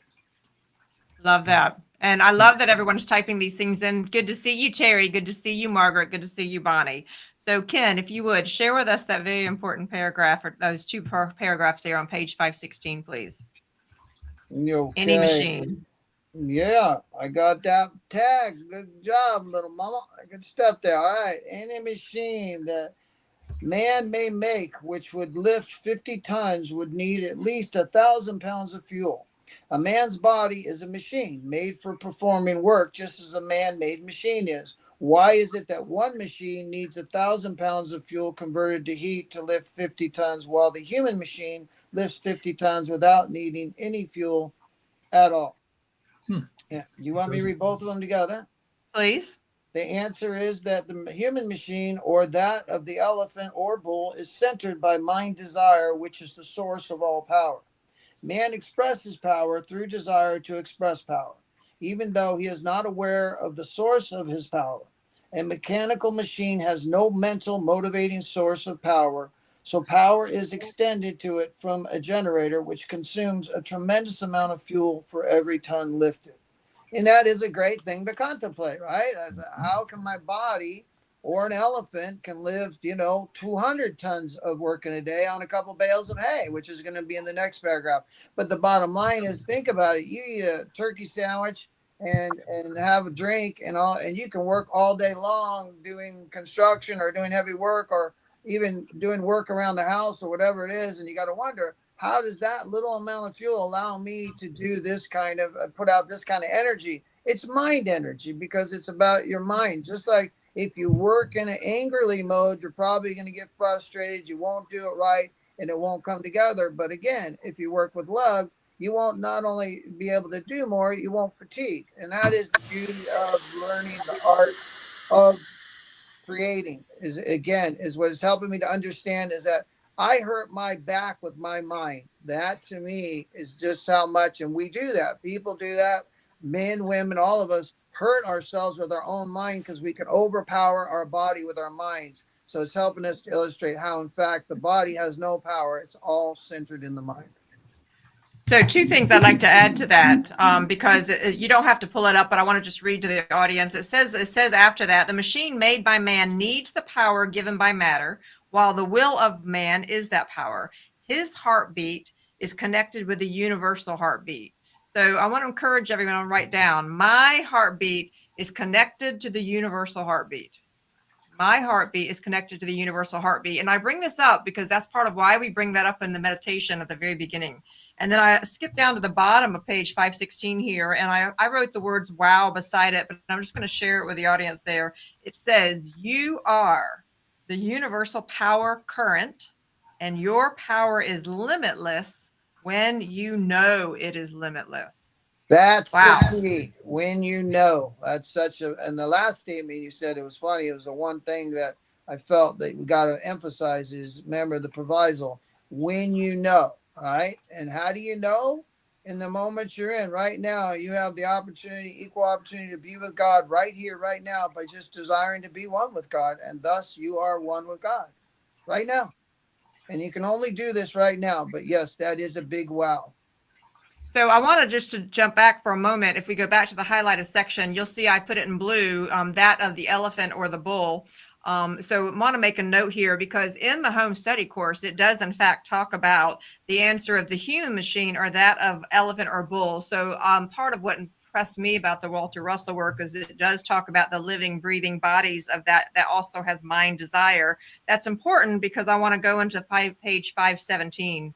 Love that. And I love that everyone's typing these things in. Good to see you, Terry. Good to see you, Margaret. Good to see you, Bonnie. So, Ken, if you would share with us that very important paragraph, or those two paragraphs here on page 516, please. Okay. Any machine. Yeah, I got that tag. Good job, little mama. Good stuff there. All right. Any machine that man may make, which would lift 50 tons, would need at least 1,000 pounds of fuel. A man's body is a machine made for performing work, just as a man-made machine is. Why is it that one machine needs 1,000 pounds of fuel converted to heat to lift 50 tons, while the human machine lifts 50 tons without needing any fuel at all? Yeah. You want me to read both of them together? Please. The answer is that the human machine, or that of the elephant or bull, is centered by mind desire, which is the source of all power. Man expresses power through desire to express power, even though he is not aware of the source of his power. A mechanical machine has no mental motivating source of power, so power is extended to it from a generator, which consumes a tremendous amount of fuel for every ton lifted. And that is a great thing to contemplate, right? How can my body or an elephant can lift, 200 tons of work in a day on a couple bales of hay, which is going to be in the next paragraph. But the bottom line is, think about it. You eat a turkey sandwich and have a drink and all, and you can work all day long doing construction or doing heavy work or even doing work around the house or whatever it is. And you got to wonder, how does that little amount of fuel allow me to do this kind of, put out this kind of energy? It's mind energy, because it's about your mind. Just like if you work in an angrily mode, you're probably going to get frustrated. You won't do it right and it won't come together. But again, if you work with love, you won't not only be able to do more, you won't fatigue. And that is the beauty of learning the art of creating, is what is helping me to understand is that I hurt my back with my mind. That to me is just how much, and we do that. People do that. Men, women, all of us hurt ourselves with our own mind because we can overpower our body with our minds. So it's helping us to illustrate how, in fact, the body has no power. It's all centered in the mind. So two things I'd like to add to that, because you don't have to pull it up, but I want to just read to the audience. It says after that, the machine made by man needs the power given by matter, while the will of man is that power. His heartbeat is connected with the universal heartbeat. So I want to encourage everyone to write down, my heartbeat is connected to the universal heartbeat. My heartbeat is connected to the universal heartbeat. And I bring this up because that's part of why we bring that up in the meditation at the very beginning. And then I skipped down to the bottom of page 516 here, and I wrote the words wow beside it, but I'm just going to share it with the audience there. It says, you are the universal power current, and your power is limitless when you know it is limitless. That's wow. The key. When you know. That's such a, and the last statement you said, it was funny. It was the one thing that I felt that we got to emphasize is, remember the proviso, when you know. All right. And how do you know? In the moment you're in right now, you have the opportunity, equal opportunity to be with God right here, right now, by just desiring to be one with God. And thus you are one with God right now. And you can only do this right now. But yes, that is a big wow. So I wanted just to jump back for a moment. If we go back to the highlighted section, you'll see I put it in blue, that of the elephant or the bull. So I want to make a note here because in the home study course, it does in fact talk about the answer of the human machine or that of elephant or bull. So part of what impressed me about the Walter Russell work is it does talk about the living, breathing bodies of that also has mind, desire. That's important because I want to go into page 517.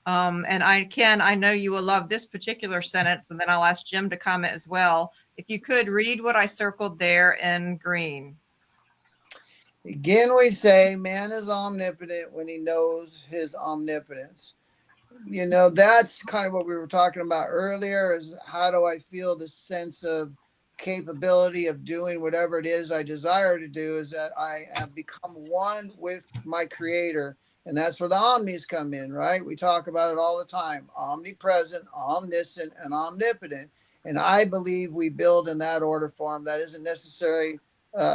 And I know you will love this particular sentence, and then I'll ask Jim to comment as well. If you could read what I circled there in green. Again, we say man is omnipotent when he knows his omnipotence. You know, that's kind of what we were talking about earlier, is how do I feel the sense of capability of doing whatever it is I desire to do, is that I have become one with my creator. And that's where the omnis come in, right? We talk about it all the time: omnipresent, omniscient, and omnipotent. And I believe we build in that order form. That isn't necessarily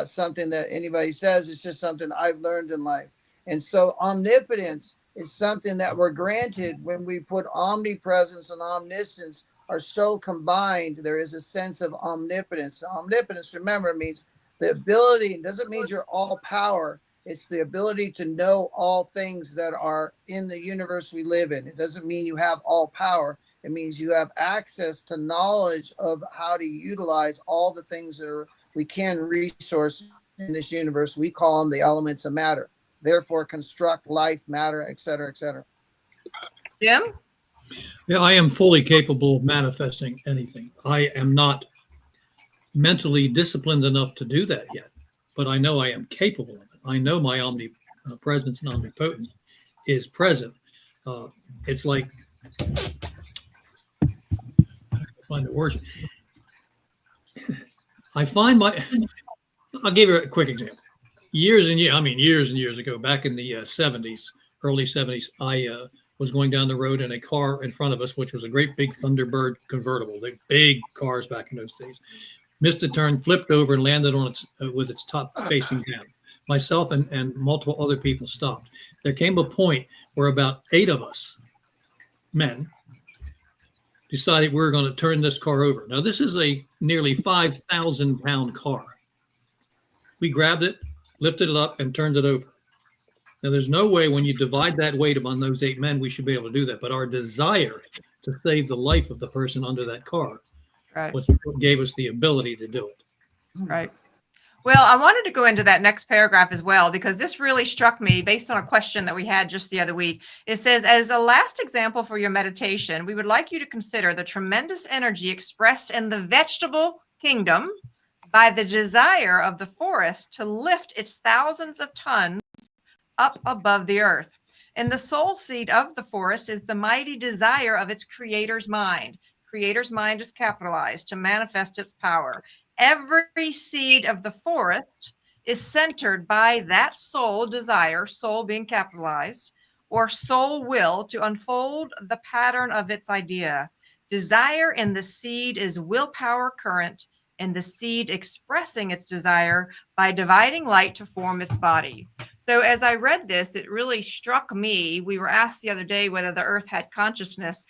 something that anybody says. It's just something I've learned in life. And so omnipotence is something that we're granted when we put omnipresence and omniscience are so combined. There is a sense of omnipotence. Omnipotence, remember, means the ability. It doesn't mean you're all power. It's the ability to know all things that are in the universe we live in. It doesn't mean you have all power. It means you have access to knowledge of how to utilize all the things that we can resource in this universe. We call them the elements of matter. Therefore, construct life, matter, et cetera, et cetera. Jim? Yeah, I am fully capable of manifesting anything. I am not mentally disciplined enough to do that yet, but I know I am capable of it. I know my omnipresence and omnipotence is present. It's like, find the words. I'll give you a quick example. Years and years ago, back in the 70s, early 70s, I was going down the road in a car in front of us, which was a great big Thunderbird convertible. They big cars back in those days. Missed a turn, flipped over, and landed on its with its top facing down. Myself and multiple other people stopped. There came a point where about 8 of us, men, decided we were going to turn this car over. Now, this is a nearly 5,000-pound car. We grabbed it, lifted it up, and turned it over. Now, there's no way when you divide that weight among those 8 men, we should be able to do that. But our desire to save the life of the person under that car was what gave us the ability to do it. Right. Well, I wanted to go into that next paragraph as well, because this really struck me based on a question that we had just the other week. It says, as a last example for your meditation, we would like you to consider the tremendous energy expressed in the vegetable kingdom by the desire of the forest to lift its thousands of tons up above the earth. And the soul seed of the forest is the mighty desire of its creator's mind. Creator's mind is capitalized to manifest its power. Every seed of the forest is centered by that soul desire, soul being capitalized, or soul will to unfold the pattern of its idea. Desire in the seed is willpower current, and the seed expressing its desire by dividing light to form its body. So as I read this, it really struck me. We were asked the other day whether the earth had consciousness.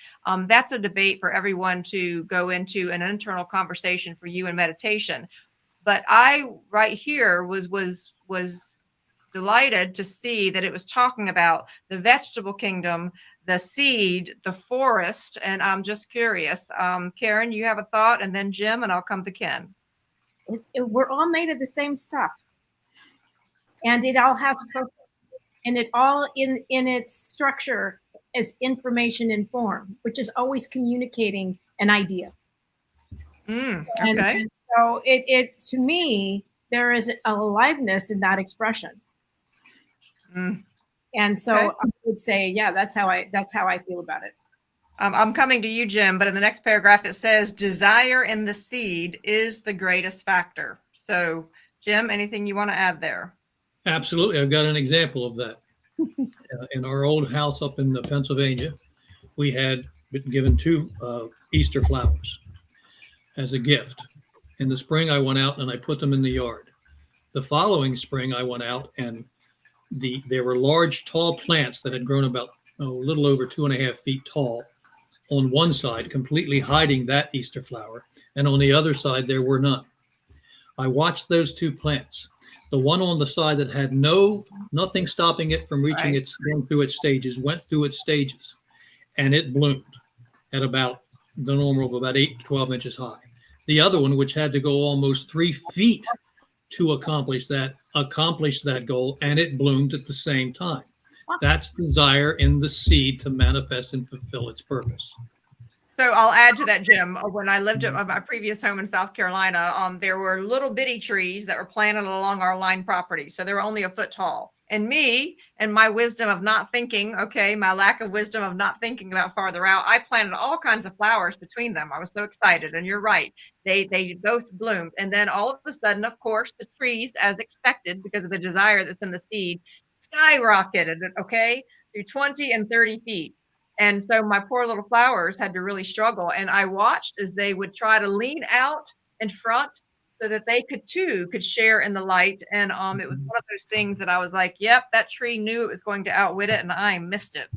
That's a debate for everyone to go into, an internal conversation for you in meditation. But I right here was delighted to see that it was talking about the vegetable kingdom, the seed, the forest, and I'm just curious. Karen, you have a thought, and then Jim, and I'll come to Ken. We're all made of the same stuff. And it all has purpose, and it all in its structure is information in form, which is always communicating an idea. Okay. And so it to me, there is a aliveness in that expression. And so I would say, yeah, that's how I feel about it. I'm coming to you, Jim, but in the next paragraph, it says desire in the seed is the greatest factor. So Jim, anything you want to add there? Absolutely. I've got an example of that. In our old house up in Pennsylvania, we had been given 2 Easter flowers as a gift. In the spring, I went out and I put them in the yard. The following spring, I went out and there were large, tall plants that had grown about a little over 2.5 feet tall on one side, completely hiding that Easter flower, and on the other side, there were none. I watched those two plants. The one on the side that had nothing stopping it from reaching going through its stages, went through its stages, and it bloomed at about the normal of about 8 to 12 inches high. The other one, which had to go almost 3 feet to accomplish that goal, and it bloomed at the same time. That's desire in the seed to manifest and fulfill its purpose. So I'll add to that, Jim. When I lived at my previous home in South Carolina, there were little bitty trees that were planted along our line property. So they were only a foot tall. And me and my wisdom of not thinking, my lack of wisdom of not thinking about farther out, I planted all kinds of flowers between them. I was so excited. And you're right. They both bloomed. And then all of a sudden, of course, the trees, as expected, because of the desire that's in the seed, skyrocketed, through 20 and 30 feet. And so my poor little flowers had to really struggle. And I watched as they would try to lean out in front so that they could share in the light. And it was one of those things that I was like, yep, that tree knew it was going to outwit it, and I missed it.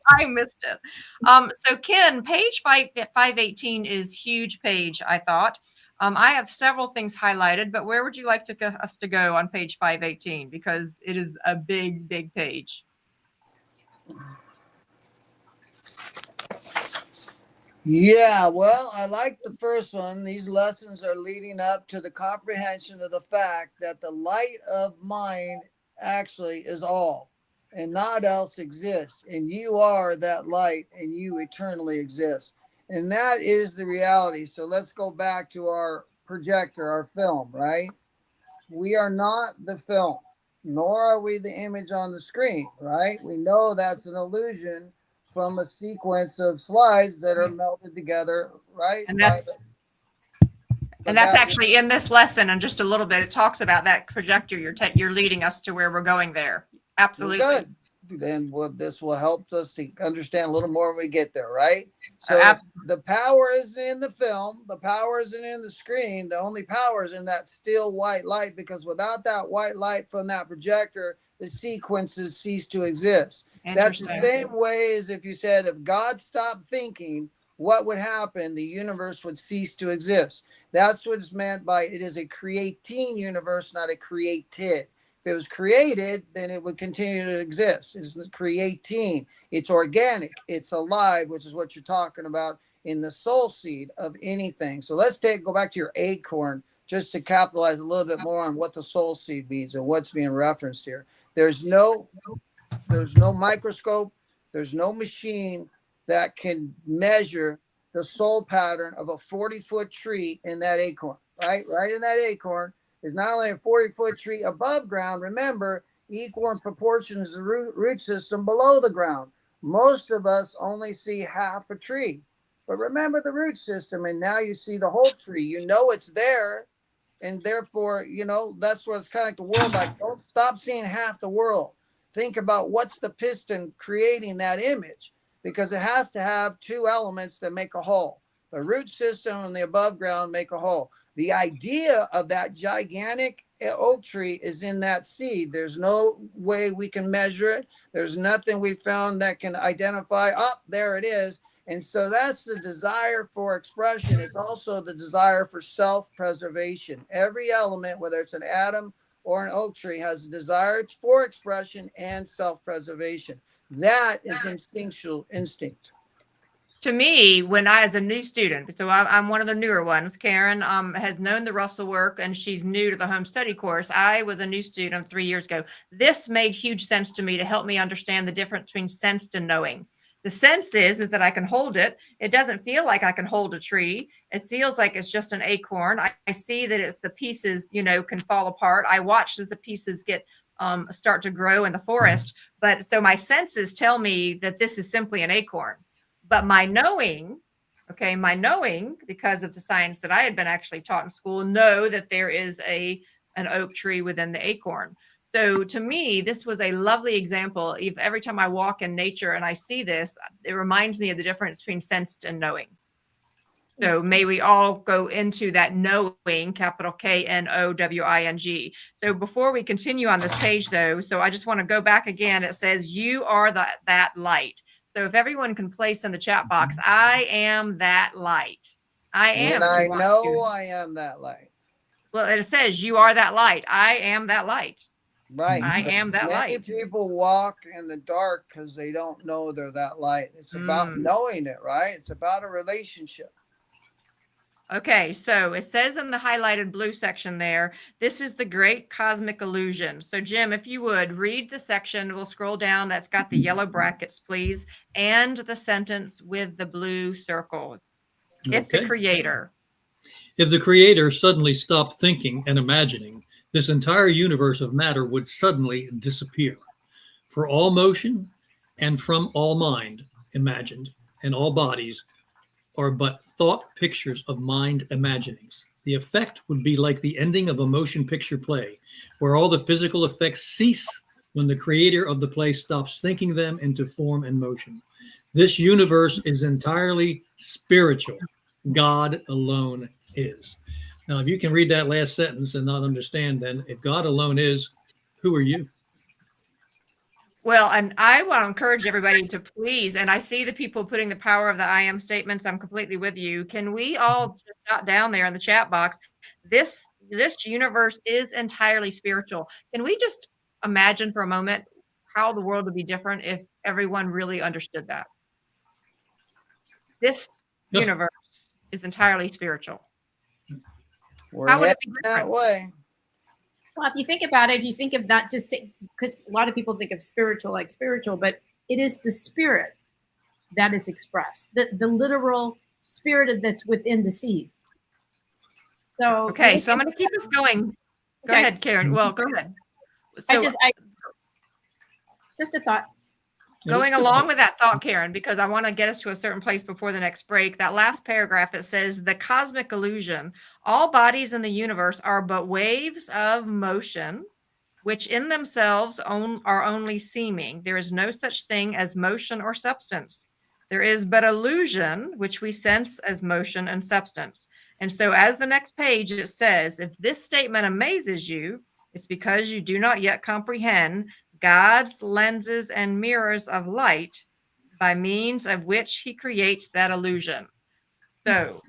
I missed it. So Ken, page 518 is huge page, I thought. I have several things highlighted, but where would you like us to go on page 518? Because it is a big, big page. Yeah, well, I like the first one. These lessons are leading up to the comprehension of the fact that the light of mind actually is all, and not else exists. And you are that light, and you eternally exist. And that is the reality. So let's go back to our projector, our film, right? We are not the film, nor are we the image on the screen, right? We know that's an illusion from a sequence of slides that are melted together, right? And that's actually in this lesson, and just a little bit, it talks about that projector. You're leading us to where we're going there. Absolutely. Good. Then this will help us to understand a little more when we get there, right? So the power isn't in the film. The power isn't in the screen. The only power is in that still white light, because without that white light from that projector, the sequences cease to exist. That's the same way as if you said, if God stopped thinking, what would happen? The universe would cease to exist. That's what is meant by it is a creating universe, not a created. If it was created, then it would continue to exist. It's creating. It's organic. It's alive, which is what you're talking about in the soul seed of anything. So let's go back to your acorn just to capitalize a little bit more on what the soul seed means and what's being referenced here. There's no microscope. There's no machine that can measure the soul pattern of a 40-foot tree in that acorn, right? Right in that acorn is not only a 40-foot tree above ground. Remember, equal in proportion is the root system below the ground. Most of us only see half a tree, but remember the root system, and now you see the whole tree. You know it's there, and therefore, that's what it's kind of like the world. Like, don't stop seeing half the world. Think about what's the piston creating that image, because it has to have two elements that make a whole. The root system and the above ground make a whole. The idea of that gigantic oak tree is in that seed. There's no way we can measure it. There's nothing we found that can identify, there it is. And so that's the desire for expression. It's also the desire for self-preservation. Every element, whether it's an atom or an oak tree, has a desire for expression and self-preservation. That is instinctual instinct. To me, when I, as a new student, so I'm one of the newer ones, Karen has known the Russell work, and she's new to the home study course. I was a new student 3 years ago. This made huge sense to me to help me understand the difference between sensed and knowing. The sense is that I can hold it. It doesn't feel like I can hold a tree. It feels like it's just an acorn. I see that it's the pieces, can fall apart. I watch as the pieces get start to grow in the forest. But so my senses tell me that this is simply an acorn. But my knowing, because of the science that I had been actually taught in school, know that there is an oak tree within the acorn. So to me, this was a lovely example. If every time I walk in nature and I see this, it reminds me of the difference between sensed and knowing. So may we all go into that knowing, capital KNOWING. So before we continue on this page, though, so I just want to go back again. It says, you are that light. So if everyone can place in the chat box, I am that light. I am. And I you want know to. I am that light. Well, it says you are that light. I am that light. Right. I But am that many light. people walk in the dark because they don't know they're that light. It's about knowing it, right? It's about a relationship. Okay, so it says in the highlighted blue section there, this is the great cosmic illusion. So Jim, if you would read the section, we'll scroll down. That's got the yellow brackets, please, and the sentence with the blue circle. If the creator. If the creator suddenly stopped thinking and imagining, this entire universe of matter would suddenly disappear. For all motion and from all mind imagined, and all bodies are but thought pictures of mind imaginings. The effect would be like the ending of a motion picture play, where all the physical effects cease when the creator of the play stops thinking them into form and motion. This universe is entirely spiritual. God alone is. Now, if you can read that last sentence and not understand, then if God alone is, who are you? Well, and I want to encourage everybody to please, and I see the people putting the power of the I am statements. I'm completely with you. Can we all just jot down there in the chat box? This universe is entirely spiritual. Can we just imagine for a moment how the world would be different if everyone really understood that? This universe is entirely spiritual. We're How would it heading be that different? way. Well, if you think about it, if you think of not just because a lot of people think of spiritual like spiritual, but it is the spirit that is expressed, the literal spirit that's within the seed. So Okay, so I'm going to keep us going. Go Okay. ahead, Karen. Well, go ahead. So, just a thought. going along with that thought, Karen, because I want to get us to a certain place before the next break. That last paragraph, it says, the cosmic illusion, all bodies in the universe are but waves of motion, which in themselves are only seeming. There is no such thing as motion or substance. There is but illusion, which we sense as motion and substance. And so as the next page, it says, if this statement amazes you, it's because you do not yet comprehend God's lenses and mirrors of light by means of which he creates that illusion. So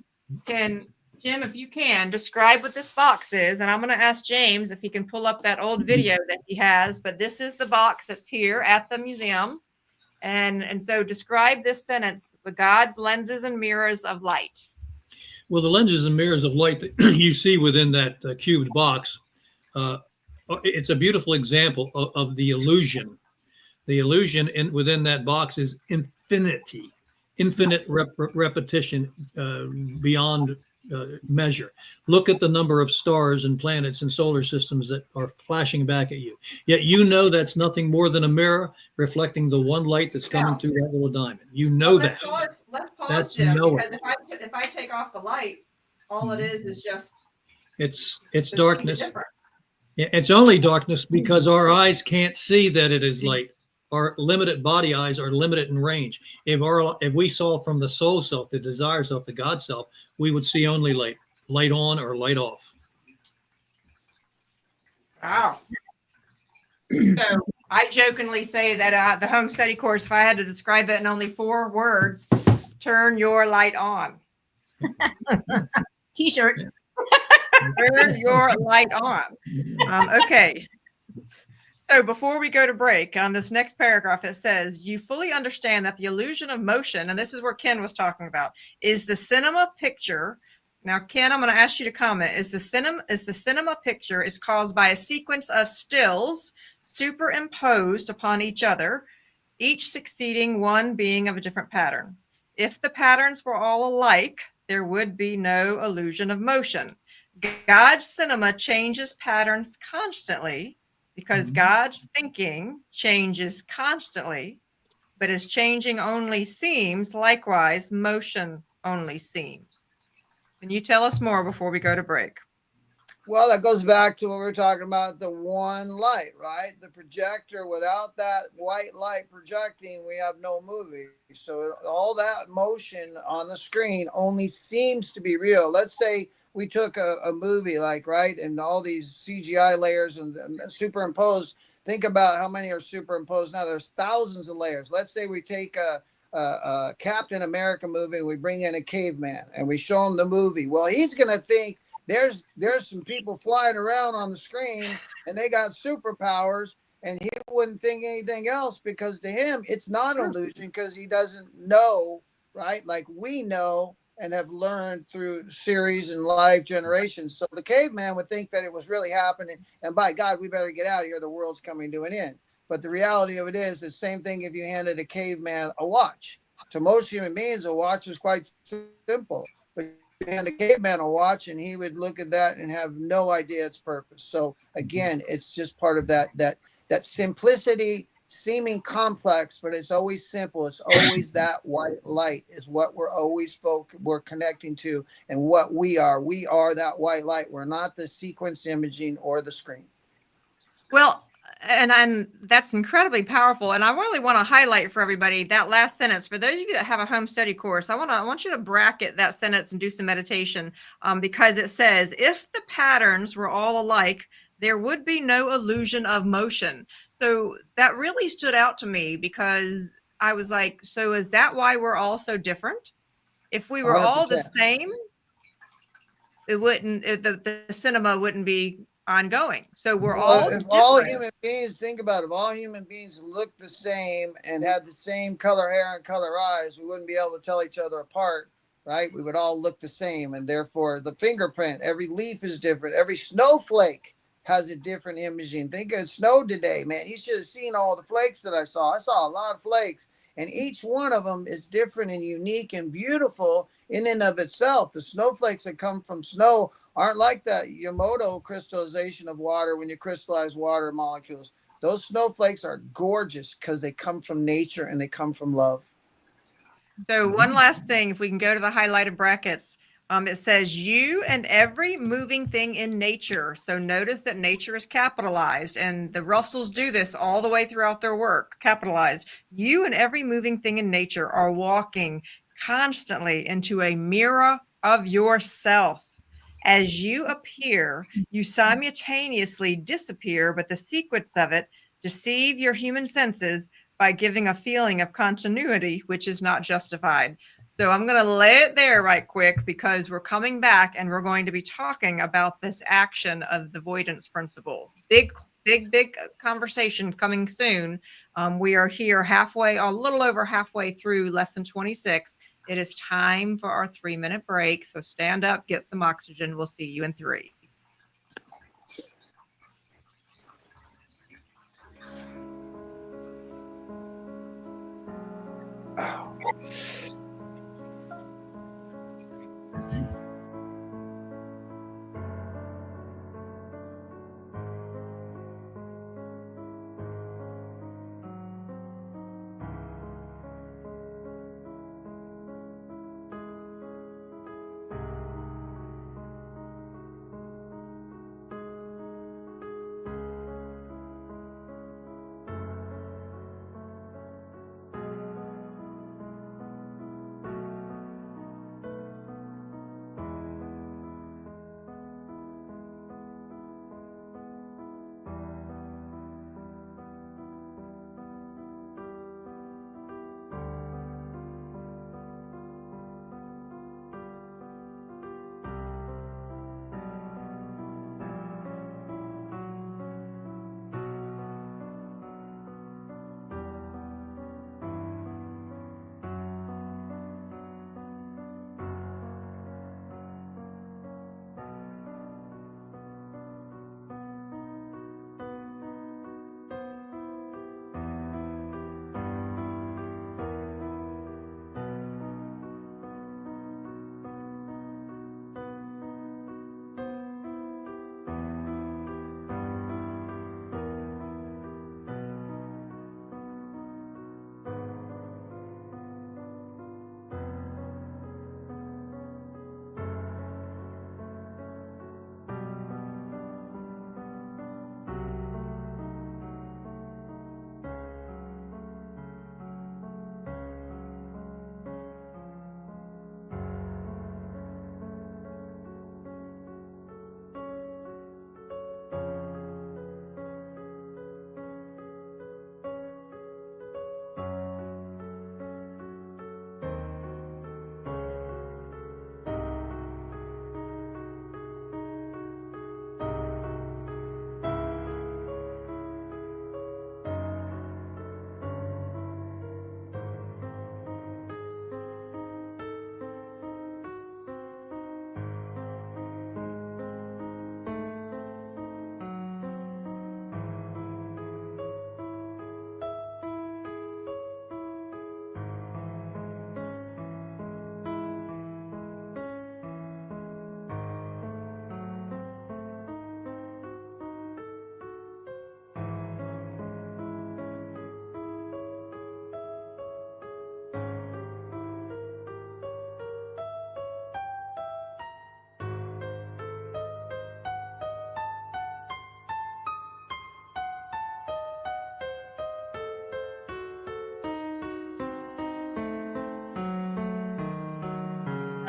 Jim, if you can, describe what this box is. And I'm going to ask James if he can pull up that old video that he has. But this is the box that's here at the museum. And so describe this sentence, the God's lenses and mirrors of light. Well, the lenses and mirrors of light that you see within that cubed box, it's a beautiful example of the illusion. The illusion within that box is infinity, infinite repetition beyond measure. Look at the number of stars and planets and solar systems that are flashing back at you. Yet you know that's nothing more than a mirror reflecting the one light that's coming through that little diamond. You know that. Let's pause, That's Jim, knowing. because if I take off the light, all it is just it's darkness. Yeah, it's only darkness because our eyes can't see that it is light. Our limited body eyes are limited in range. If we saw from the soul self, the desire self, the God self, we would see only light on or light off. Wow. So I jokingly say that the home study course, if I had to describe it in only 4 words, turn your light on. T-shirt. Turn your light on. Okay. So before we go to break, on this next paragraph, it says, you fully understand that the illusion of motion, and this is where Ken was talking about, is the cinema picture. Now, Ken, I'm going to ask you to comment. Is the cinema picture is caused by a sequence of stills superimposed upon each other, each succeeding one being of a different pattern. If the patterns were all alike, there would be no illusion of motion. God's cinema changes patterns constantly because God's thinking changes constantly, but as changing only seems, likewise, motion only seems. Can you tell us more before we go to break? Well, that goes back to what we were talking about, the one light, right? The projector, without that white light projecting, we have no movie. So all that motion on the screen only seems to be real. Let's say we took a movie, like, right, and all these CGI layers and superimposed, think about how many are superimposed now. There's thousands of layers. Let's say we take a Captain America movie, and we bring in a caveman and we show him the movie. Well, he's going to think there's some people flying around on the screen and they got superpowers, and he wouldn't think anything else, because to him it's not an illusion, because he doesn't know, right? Like we know and have learned through series and live generations. So the caveman would think that it was really happening, and by God, we better get out of here. The world's coming to an end. But the reality of it is the same thing if you handed a caveman a watch. To most human beings, a watch is quite simple. But you hand a caveman a watch, and he would look at that and have no idea its purpose. So again, it's just part of that simplicity, seeming complex, but it's always simple. It's always that white light is what we're connecting to, and what we are. We are that white light. We're not the sequence imaging or the screen. Well, and that's incredibly powerful. And I really want to highlight for everybody that last sentence. For those of you that have a home study course, I want you to bracket that sentence and do some meditation, because it says, if the patterns were all alike, there would be no illusion of motion. So that really stood out to me, because I was like, so is that why we're all so different? If we were all the 100%. same, the cinema wouldn't be ongoing. So we're all if different. all human beings, think about it, if all human beings looked the same and had the same color hair and color eyes, we wouldn't be able to tell each other apart, right? We would all look the same, and therefore the fingerprint, every leaf is different, every snowflake has a different imaging. Think of snow today, man. You should have seen all the flakes that I saw. I saw a lot of flakes, and each one of them is different and unique and beautiful in and of itself. The snowflakes that come from snow aren't like that Yamato crystallization of water when you crystallize water molecules. Those snowflakes are gorgeous because they come from nature and they come from love. So one last thing, if we can go to the highlighted brackets, it says you and every moving thing in nature. So notice that nature is capitalized, and the Russells do this all the way throughout their work, capitalized. You and every moving thing in nature are walking constantly into a mirror of yourself. As you appear, you simultaneously disappear, but the sequence of it deceive your human senses by giving a feeling of continuity, which is not justified. So I'm going to lay it there right quick, because we're coming back and we're going to be talking about this action of the avoidance principle. Big conversation coming soon. We are here halfway, a little over halfway through lesson 26. It is time for our 3-minute break. So stand up, get some oxygen. We'll see you in 3.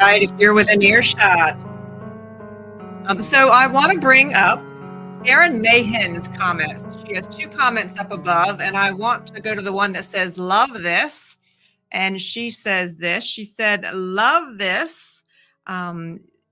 right, if you're within earshot. So I want to bring up Erin Mahin's comments. She has 2 comments up above, and I want to go to the one that says, love this. And she says this, she said, love this.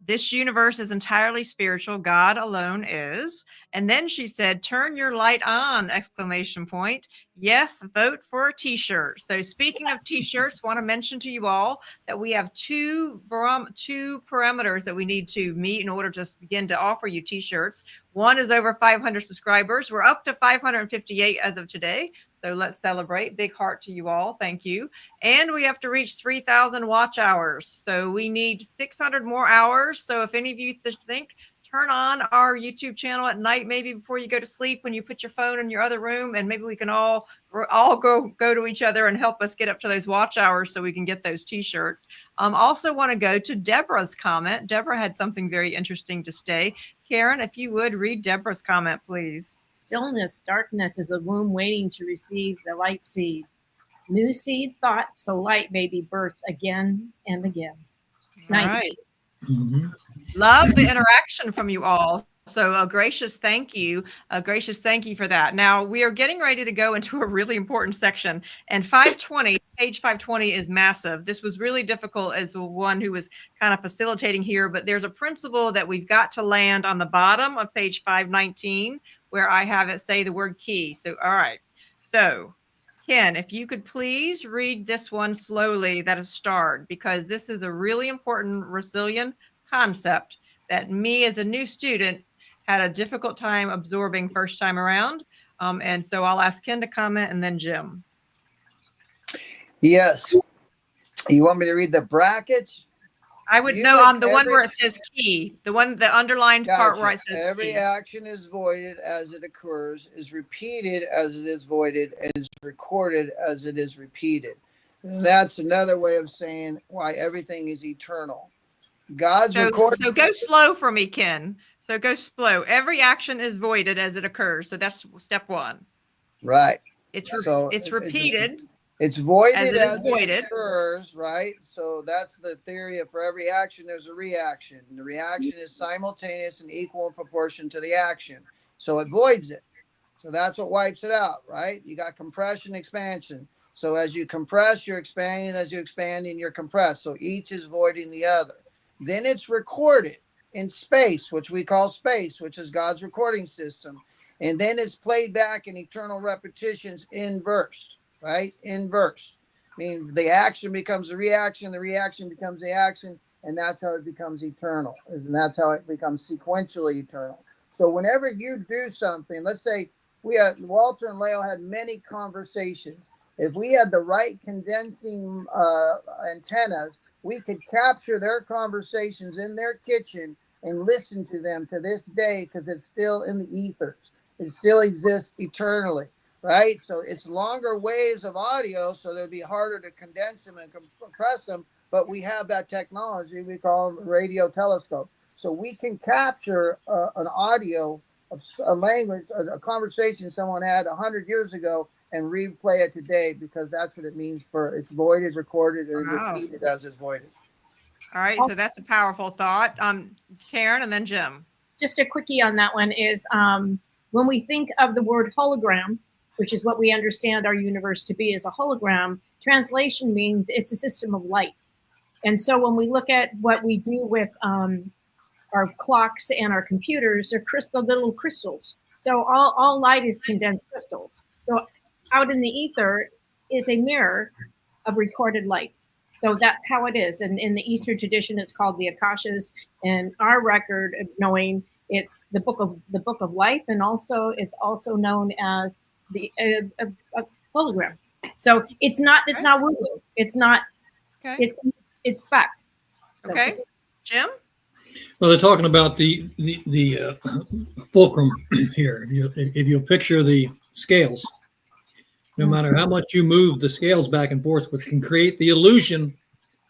This universe is entirely spiritual. God alone is. And then she said, turn your light on, exclamation point. Yes, vote for a t-shirt. So speaking of t-shirts, want to mention to you all that we have two parameters that we need to meet in order to begin to offer you t-shirts. One is over 500 subscribers. We're up to 558 as of today. So let's celebrate. Big heart to you all. Thank you. And we have to reach 3,000 watch hours. So we need 600 more hours. So if any of you think, turn on our YouTube channel at night, maybe before you go to sleep, when you put your phone in your other room, and maybe we can all go to each other and help us get up to those watch hours so we can get those t-shirts. Also want to go to Deborah's comment. Deborah had something very interesting to say. Karen, if you would read Deborah's comment, please. Stillness, darkness is a womb waiting to receive the light seed. New seed thought, so light may be birthed again and again. Nice. Right. Love the interaction from you all. So a gracious thank you for that. Now we are getting ready to go into a really important section, and page 520 is massive. This was really difficult as the one who was kind of facilitating here, but there's a principle that we've got to land on the bottom of page 519 where I have it say the word key. So, all right. So Ken, if you could please read this one slowly that is starred, because this is a really important resilient concept that me as a new student had a difficult time absorbing first time around. And so I'll ask Ken to comment and then Jim. Yes. You want me to read the brackets? I would know on the one where it says key, the underlined part where it says every key. action is voided as it occurs, is repeated as it is voided, and is recorded as it is repeated. And that's another way of saying why everything is eternal. God's recording. So go slow for me, Ken. So go slow. Every action is voided as it occurs. So that's step 1. Right. It's repeated. It's voided as it occurs, right? So that's the theory of for every action, there's a reaction. The reaction is simultaneous and equal in proportion to the action. So it voids it. So that's what wipes it out, right? You got compression, expansion. So as you compress, you're expanding. As you're expanding, you're compressed. So each is voiding the other. Then it's recorded in space, which we call space, which is God's recording system. And then it's played back in eternal repetitions inversed. Right? Inverse. I mean, the action becomes the reaction becomes the action, and that's how it becomes eternal. And that's how it becomes sequentially eternal. So whenever you do something, let's say Walter and Leo had many conversations. If we had the right condensing antennas, we could capture their conversations in their kitchen and listen to them to this day because it's still in the ethers. It still exists eternally. Right? So it's longer waves of audio, so they'll be harder to condense them and compress them, but we have that technology we call radio telescope. So we can capture an audio of a language, a conversation someone had 100 years ago and replay it today because that's what it means for it's voided, recorded, and repeated as it's voided. All right, so that's a powerful thought. Karen and then Jim. Just a quickie on that one is when we think of the word hologram, which is what we understand our universe to be as a hologram, translation means it's a system of light. And so when we look at what we do with our clocks and our computers, they're little crystals. So all light is condensed crystals. So out in the ether is a mirror of recorded light. So that's how it is. And in the Eastern tradition, it's called the Akashas. And our record of knowing it's the book of life, and also it's also known as the hologram. So it's not woo-woo. It's not. Okay. It's fact. Okay, Jim. Well, they're talking about the fulcrum here. If you picture the scales, no matter how much you move the scales back and forth, which can create the illusion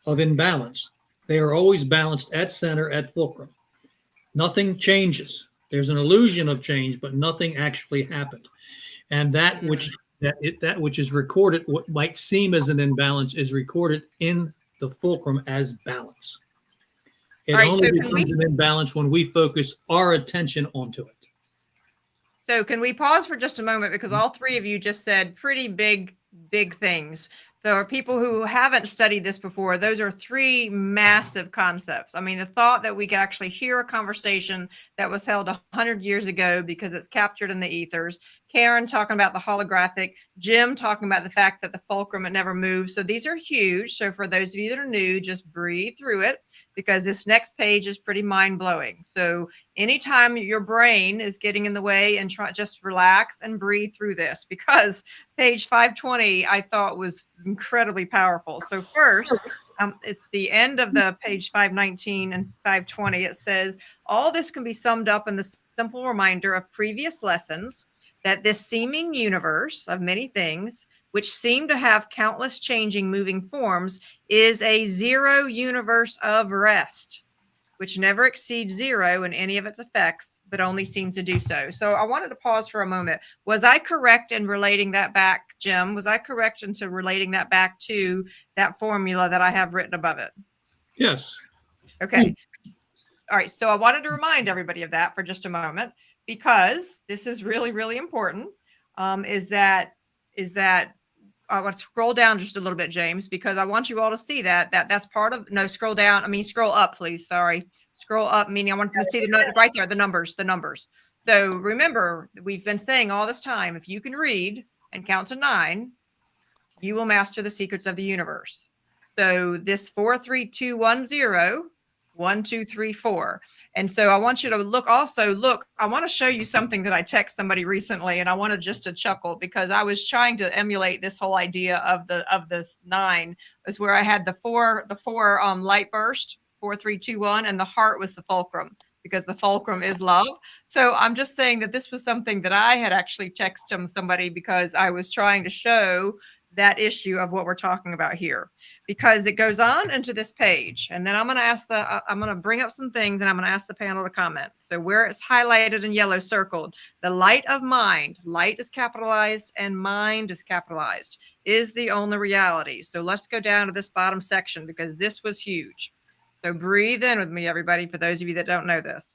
of imbalance, they are always balanced at center at fulcrum. Nothing changes. There's an illusion of change, but nothing actually happened. And that which is recorded, what might seem as an imbalance, is recorded in the fulcrum as balance. It All right, only so can becomes an imbalance when we focus our attention onto it. So can we pause for just a moment, because all three of you just said pretty big things. So are people who haven't studied this before, those are three massive concepts. I mean, the thought that we could actually hear a conversation that was held 100 years ago because it's captured in the ethers. Karen talking about the holographic, Jim talking about the fact that the fulcrum had never moved. So these are huge. So for those of you that are new, just breathe through it, because this next page is pretty mind-blowing. So anytime your brain is getting in the way, and just relax and breathe through this, because page 520 I thought was incredibly powerful. So first, it's the end of the page 519 and 520. It says, all this can be summed up in the simple reminder of previous lessons that this seeming universe of many things, which seem to have countless changing moving forms, is a zero universe of rest, which never exceeds zero in any of its effects, but only seems to do so. So I wanted to pause for a moment. Was I correct in relating that back, Jim? Was I correct into relating that back to that formula that I have written above it? Yes. Okay. All right. So I wanted to remind everybody of that for just a moment, because this is really, really important. Is that I want to scroll down just a little bit, James, because I want you all to see that's part of, no, scroll down. I mean, scroll up, please. Sorry. Scroll up, meaning I want them to see the right there, the numbers. So remember, we've been saying all this time, if you can read and count to 9, you will master the secrets of the universe. So this 4, 3, 2, 1, 0, 1, 2, 3, 4. And so I want you to look, I want to show you something that I texted somebody recently, and I wanted just to chuckle, because I was trying to emulate this whole idea of the 9, is where I had the four light burst, 4, 3, 2, 1, and the heart was the fulcrum, because the fulcrum is love. So I'm just saying that this was something that I had actually texted somebody, because I was trying to show that issue of what we're talking about here, because it goes on into this page. And then I'm going to bring up some things, and I'm going to ask the panel to comment. So where it's highlighted in yellow circled, the light of mind, light is capitalized and mind is capitalized, is the only reality. So let's go down to this bottom section, because this was huge. So breathe in with me, everybody, for those of you that don't know this.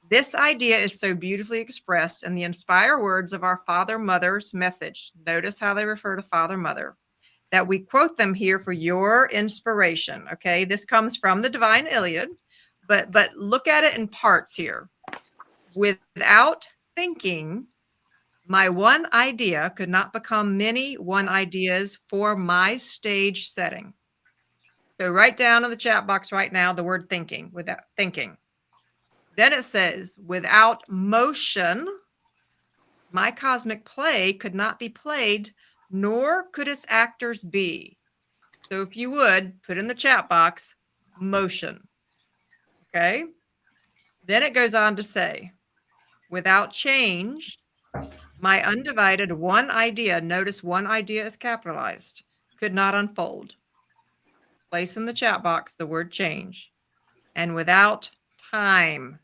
This idea is so beautifully expressed in the inspired words of our Father Mother's message. Notice how they refer to Father Mother, that we quote them here for your inspiration. Okay, this comes from the Divine Iliad, but look at it in parts here. Without thinking, my one idea could not become many one ideas for my stage setting. So write down in the chat box right now the word thinking, without thinking. Then it says, without motion, my cosmic play could not be played, nor could its actors be. So if you would, put in the chat box, motion. Okay? Then it goes on to say, without change, my undivided one idea, notice one idea is capitalized, could not unfold. Place in the chat box the word change. And without time,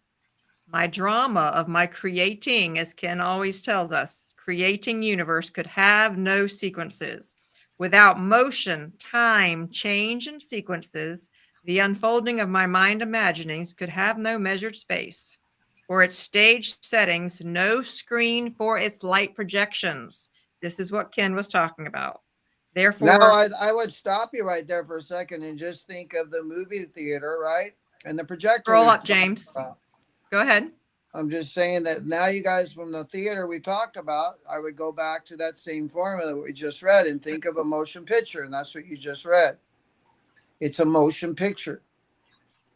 my drama of my creating, as Ken always tells us, creating universe could have no sequences. Without motion, time, change, and sequences, the unfolding of my mind imaginings could have no measured space. For its stage settings, no screen for its light projections. This is what Ken was talking about. Therefore, Now, I would stop you right there for a second and just think of the movie theater, right? And the projector. Scroll up, James. Go ahead. I'm just saying that now you guys from the theater we talked about, I would go back to that same formula that we just read and think of a motion picture. And that's what you just read. It's a motion picture.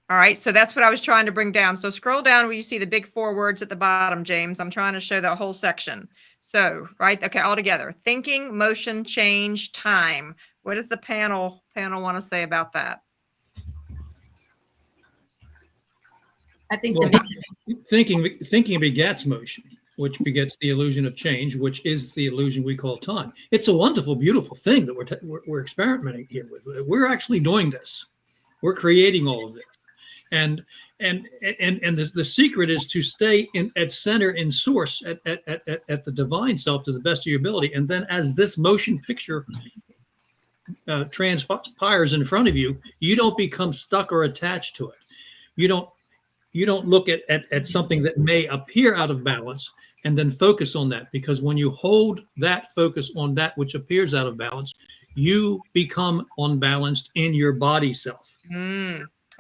All right. So that's what I was trying to bring down. So scroll down where you see the big 4 words at the bottom, James. I'm trying to show that whole section. So, right. Okay. All together. Thinking, motion, change, time. What does the panel want to say about that? I think Well, thinking begets motion, which begets the illusion of change, which is the illusion we call time. It's a wonderful, beautiful thing that we're experimenting here with. We're actually doing this. We're creating all of this, and the secret is to stay at center, in source, at the divine self to the best of your ability. And then, as this motion picture transpires in front of you, you don't become stuck or attached to it. You don't look at something that may appear out of balance and then focus on that, because when you hold that focus on that which appears out of balance, you become unbalanced in your body self.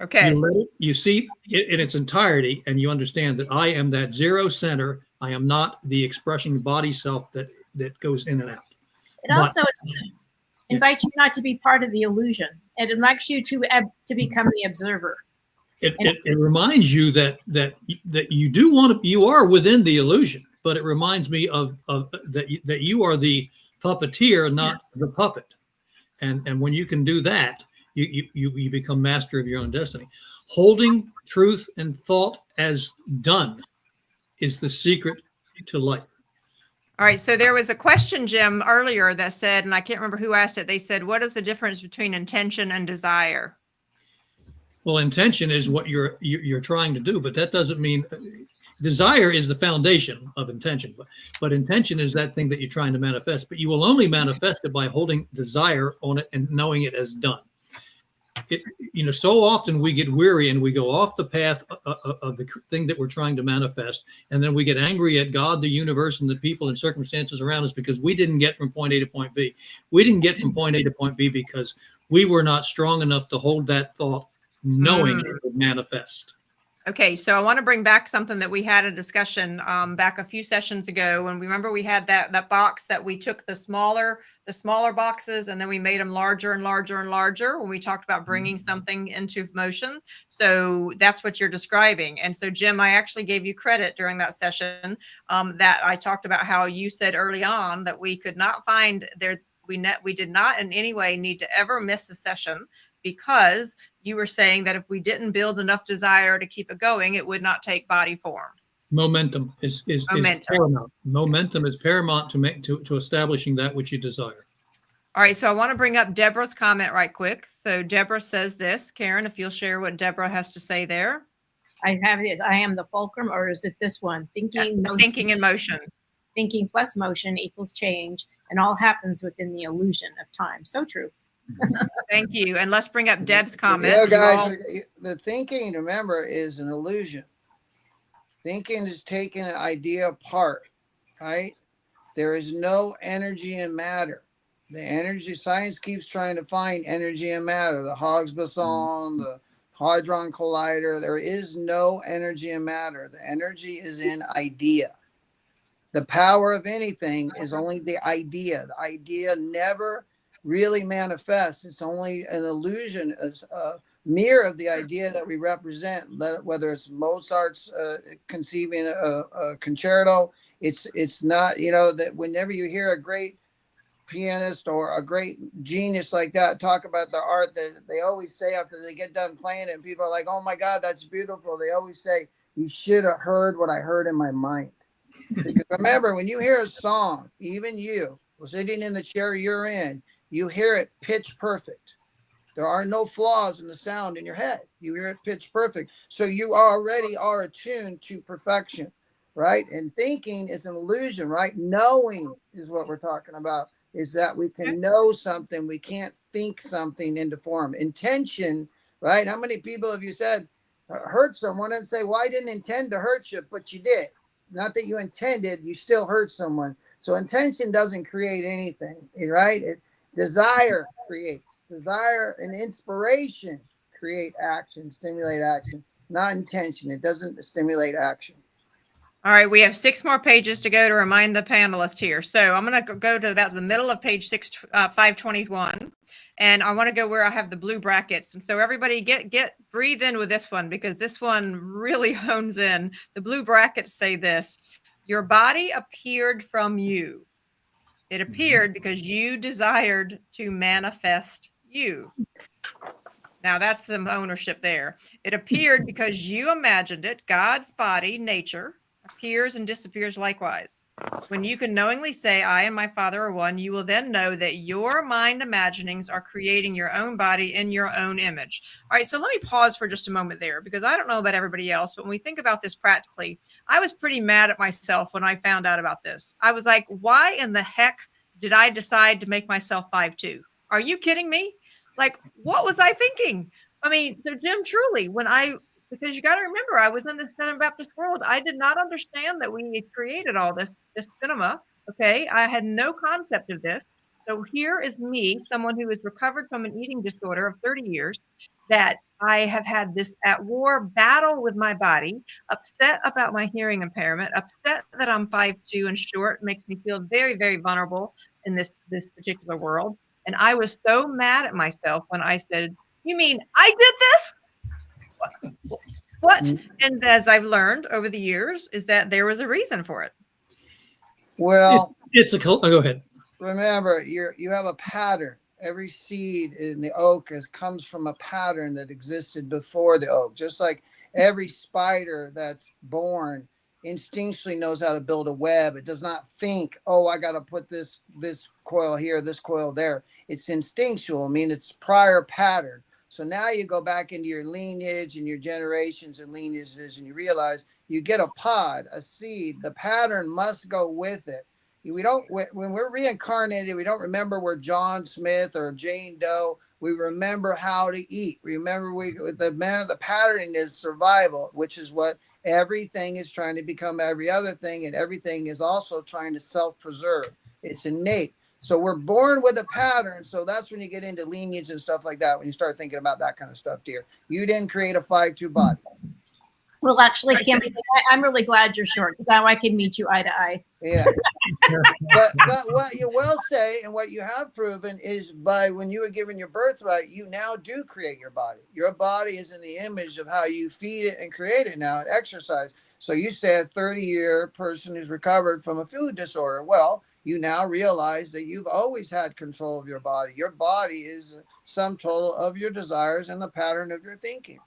Okay. You see it in its entirety, and you understand that I am that zero center. I am not the expression body self that goes in and out. It also invites you not to be part of the illusion. It invites you to become the observer. It reminds you that you do want to, you are within the illusion, but it reminds me of that you are the puppeteer, not the puppet. And when you can do that, you become master of your own destiny. Holding truth and thought as done is the secret to life. All right. So there was a question, Jim, earlier that said, and I can't remember who asked it. They said, what is the difference between intention and desire? Well, intention is what you're trying to do, but that doesn't mean desire is the foundation of intention. But intention is that thing that you're trying to manifest. But you will only manifest it by holding desire on it and knowing it as done. So often we get weary and we go off the path of the thing that we're trying to manifest, and then we get angry at God, the universe, and the people and circumstances around us because we didn't get from point A to point B. We didn't get from point A to point B because we were not strong enough to hold that thought knowing it would manifest. Okay, so I want to bring back something that we had a discussion back a few sessions ago. And remember we had that box that we took the smaller boxes and then we made them larger and larger and larger when we talked about bringing something into motion. So that's what you're describing. And so, Jim, I actually gave you credit during that session that I talked about how you said early on that we could not find there. We did not in any way need to ever miss a session, because you were saying that if we didn't build enough desire to keep it going, it would not take body form. Momentum is paramount. Momentum is paramount to establishing that which you desire. All right, so I want to bring up Deborah's comment right quick. So Deborah says this. Karen, if you'll share what Deborah has to say there. I have it. I am the fulcrum, or is it this one? Thinking in motion. Thinking plus motion equals change, and all happens within the illusion of time. So true. Thank you. And let's bring up Deb's comment. Yeah, guys, the thinking, remember, is an illusion. Thinking is taking an idea apart, right? There is no energy in matter. The energy, science keeps trying to find energy in matter. The Higgs boson, the Hadron Collider. There is no energy in matter. The energy is in idea. The power of anything is only the idea. The idea never really manifests. It's only an illusion, a mirror of the idea that we represent, whether it's Mozart's conceiving a concerto. It's not, that whenever you hear a great pianist or a great genius like that talk about their art, they always say after they get done playing it and people are like, oh my God, that's beautiful. They always say, you should have heard what I heard in my mind. Because remember, when you hear a song, even you sitting in the chair you're in, you hear it pitch perfect. There are no flaws in the sound in your head. You hear it pitch perfect. So you already are attuned to perfection, right? And thinking is an illusion, right? Knowing is what we're talking about, is that we can know something. We can't think something into form. Intention, right? How many people have you said hurt someone and say, well, I didn't intend to hurt you, but you did. Not that you intended, you still hurt someone. So intention doesn't create anything, right? Desire creates. Desire and inspiration create action, stimulate action, not intention. It doesn't stimulate action. All right, we have 6 more pages to go to remind the panelists here. So I'm going to go to about the middle of page 521. And I want to go where I have the blue brackets. And so everybody breathe in with this one, because this one really hones in. The blue brackets say this: your body appeared from you. It appeared because you desired to manifest you. Now that's the ownership there. It appeared because you imagined it. God's body, nature, appears and disappears likewise. When you can knowingly say, I and my Father are one, you will then know that your mind imaginings are creating your own body in your own image. All right, so let me pause for just a moment there, because I don't know about everybody else, but when we think about this practically, I was pretty mad at myself when I found out about this. I was like, why in the heck did I decide to make myself 5'2"? Are you kidding me? Like, what was I thinking? I mean, so Jim, truly, when I because you got to remember, I was in the Southern Baptist world. I did not understand that we had created all this cinema. Okay, I had no concept of this. So here is me, someone who has recovered from an eating disorder of 30 years, that I have had this at war battle with my body, upset about my hearing impairment, upset that I'm 5'2" and short, makes me feel very, very vulnerable in this particular world. And I was so mad at myself when I said, "You mean I did this? What?" And as I've learned over the years, is that there was a reason for it. Well, go ahead. Remember, you have a pattern. Every seed in the oak comes from a pattern that existed before the oak. Just like every spider that's born instinctually knows how to build a web. It does not think, oh, I got to put this coil here, this coil there. It's instinctual. I mean, it's prior pattern. So now you go back into your lineage and your generations and lineages, and you realize you get a pod, a seed. The pattern must go with it. We don't, when we're reincarnated, we don't remember we're John Smith or Jane Doe. We remember how to eat. Remember, the patterning is survival, which is what everything is trying to become every other thing, and everything is also trying to self-preserve. It's innate. So we're born with a pattern. So that's when you get into lineage and stuff like that. When you start thinking about that kind of stuff, dear, you didn't create a 5'2" body. Well, actually, Kimmy, I'm really glad you're short because now I can meet you eye to eye. Yeah. but what you will say and what you have proven is by when you were given your birthright, you now do create your body. Your body is in the image of how you feed it and create it now and exercise. So you said 30-year person who's recovered from a food disorder. Well, you now realize that you've always had control of your body. Your body is sum total of your desires and the pattern of your thinking.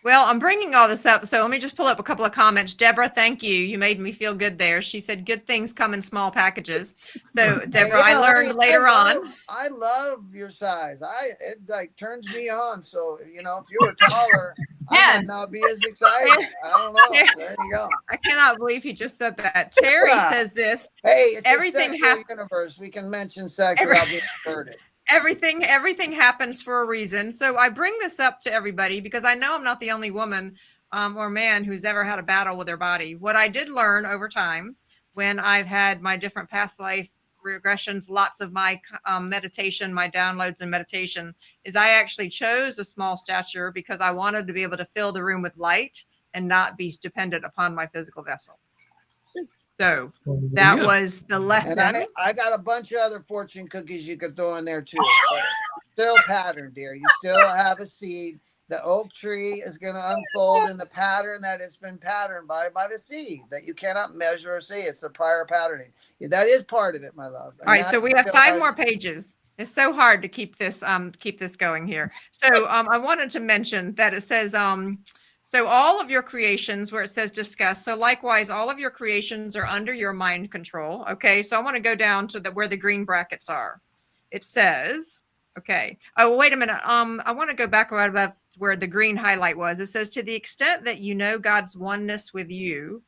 Well, I'm bringing all this up, so let me just pull up a couple of comments. Deborah, thank you. You made me feel good there. She said, good things come in small packages. So, Deborah, I learned later on. I love your size. It like turns me on. So, if you were taller, I might not be as excited. I don't know. So there you go. I cannot believe he just said that. Terry says this. Hey, it's everything a sexual universe. We can mention sex without being perverted. Everything happens for a reason. So I bring this up to everybody because I know I'm not the only woman or man who's ever had a battle with their body. What I did learn over time when I've had my different past life regressions, lots of my meditation, my downloads and meditation, is I actually chose a small stature because I wanted to be able to fill the room with light and not be dependent upon my physical vessel. So that was the lesson. And I got a bunch of other fortune cookies you could throw in there too. Still pattern, dear. You still have a seed. The oak tree is going to unfold in the pattern that it's been patterned by the seed that you cannot measure or see. It's the prior patterning. That is part of it, my love. All right, so we have 5 more pages. It's so hard to keep this going here. So I wanted to mention that it says so all of your creations where it says discuss. So likewise, all of your creations are under your mind control. Okay. So I want to go down to where the green brackets are. It says, okay. Oh, wait a minute. I want to go back right above where the green highlight was. It says, to the extent that you know God's oneness with you,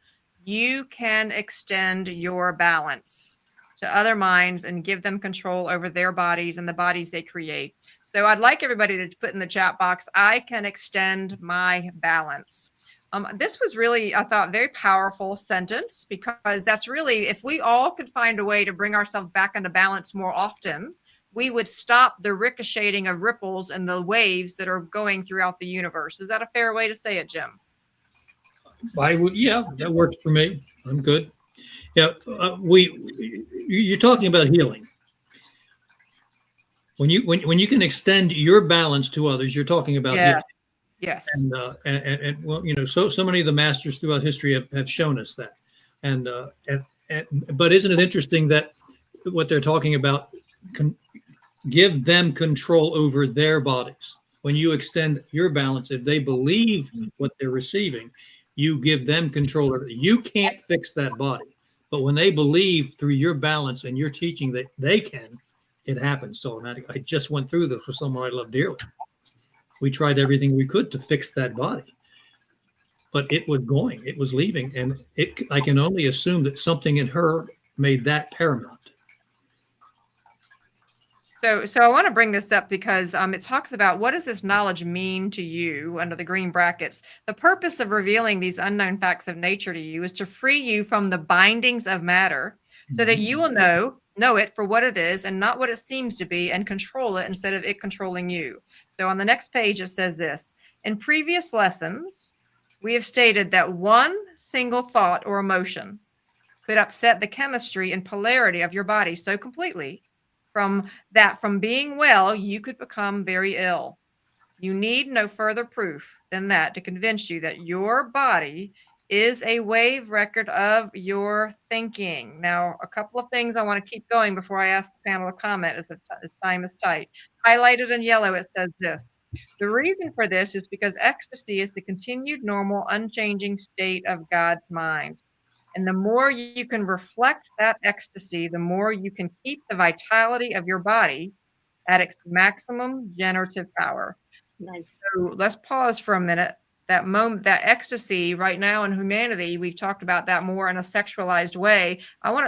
you can extend your balance to other minds and give them control over their bodies and the bodies they create. So I'd like everybody to put in the chat box, I can extend my balance. This was really, I thought, very powerful sentence because that's really, if we all could find a way to bring ourselves back into balance more often, we would stop the ricocheting of ripples and the waves that are going throughout the universe. Is that a fair way to say it, Jim? Yeah, that works for me. I'm good. Yeah, you're talking about healing. When you can extend your balance to others, you're talking about healing. Yes. And well, so many of the masters throughout history have shown us that. But isn't it interesting that what they're talking about give them control over their bodies? When you extend your balance, if they believe what they're receiving, you give them control over it. You can't fix that body, but when they believe through your balance and your teaching that they can, it happens. So I just went through this with someone I love dearly. We tried everything we could to fix that body, but it was leaving. And I can only assume that something in her made that paramount. So I want to bring this up because it talks about what does this knowledge mean to you under the green brackets. The purpose of revealing these unknown facts of nature to you is to free you from the bindings of matter so that you will know it for what it is and not what it seems to be and control it instead of it controlling you. So on the next page, it says this. In previous lessons, we have stated that one single thought or emotion could upset the chemistry and polarity of your body so completely from being well, you could become very ill. You need no further proof than that to convince you that your body is a wave record of your thinking. Now, a couple of things I want to keep going before I ask the panel to comment as time is tight. Highlighted in yellow, it says this. The reason for this is because ecstasy is the continued normal, unchanging state of God's mind. And the more you can reflect that ecstasy, the more you can keep the vitality of your body at its maximum generative power. Nice. So let's pause for a minute. That moment, that ecstasy right now in humanity, we've talked about that more in a sexualized way.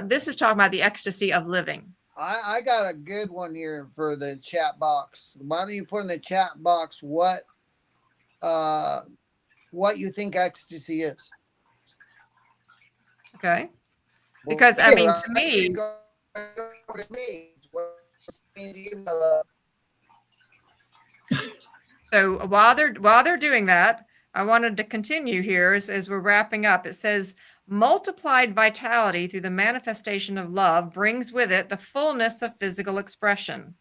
This is talking about the ecstasy of living. I got a good one here for the chat box. Why don't you put in the chat box what you think ecstasy is? Okay. Well, Because I mean, to right, me, what it means. What does it mean to you? So while they're doing that, I wanted to continue here as we're wrapping up. It says, multiplied vitality through the manifestation of love brings with it the fullness of physical expression.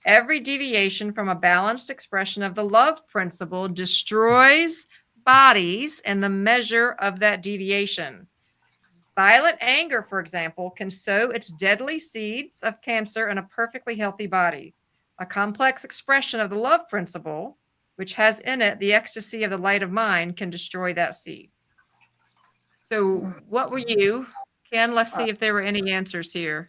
Every deviation from a balanced expression of the love principle destroys bodies in the measure of that deviation. Violent anger, for example, can sow its deadly seeds of cancer in a perfectly healthy body. A complex expression of the love principle, which has in it the ecstasy of the light of mind, can destroy that seed. So what were you, Ken? Let's see if there were any answers here.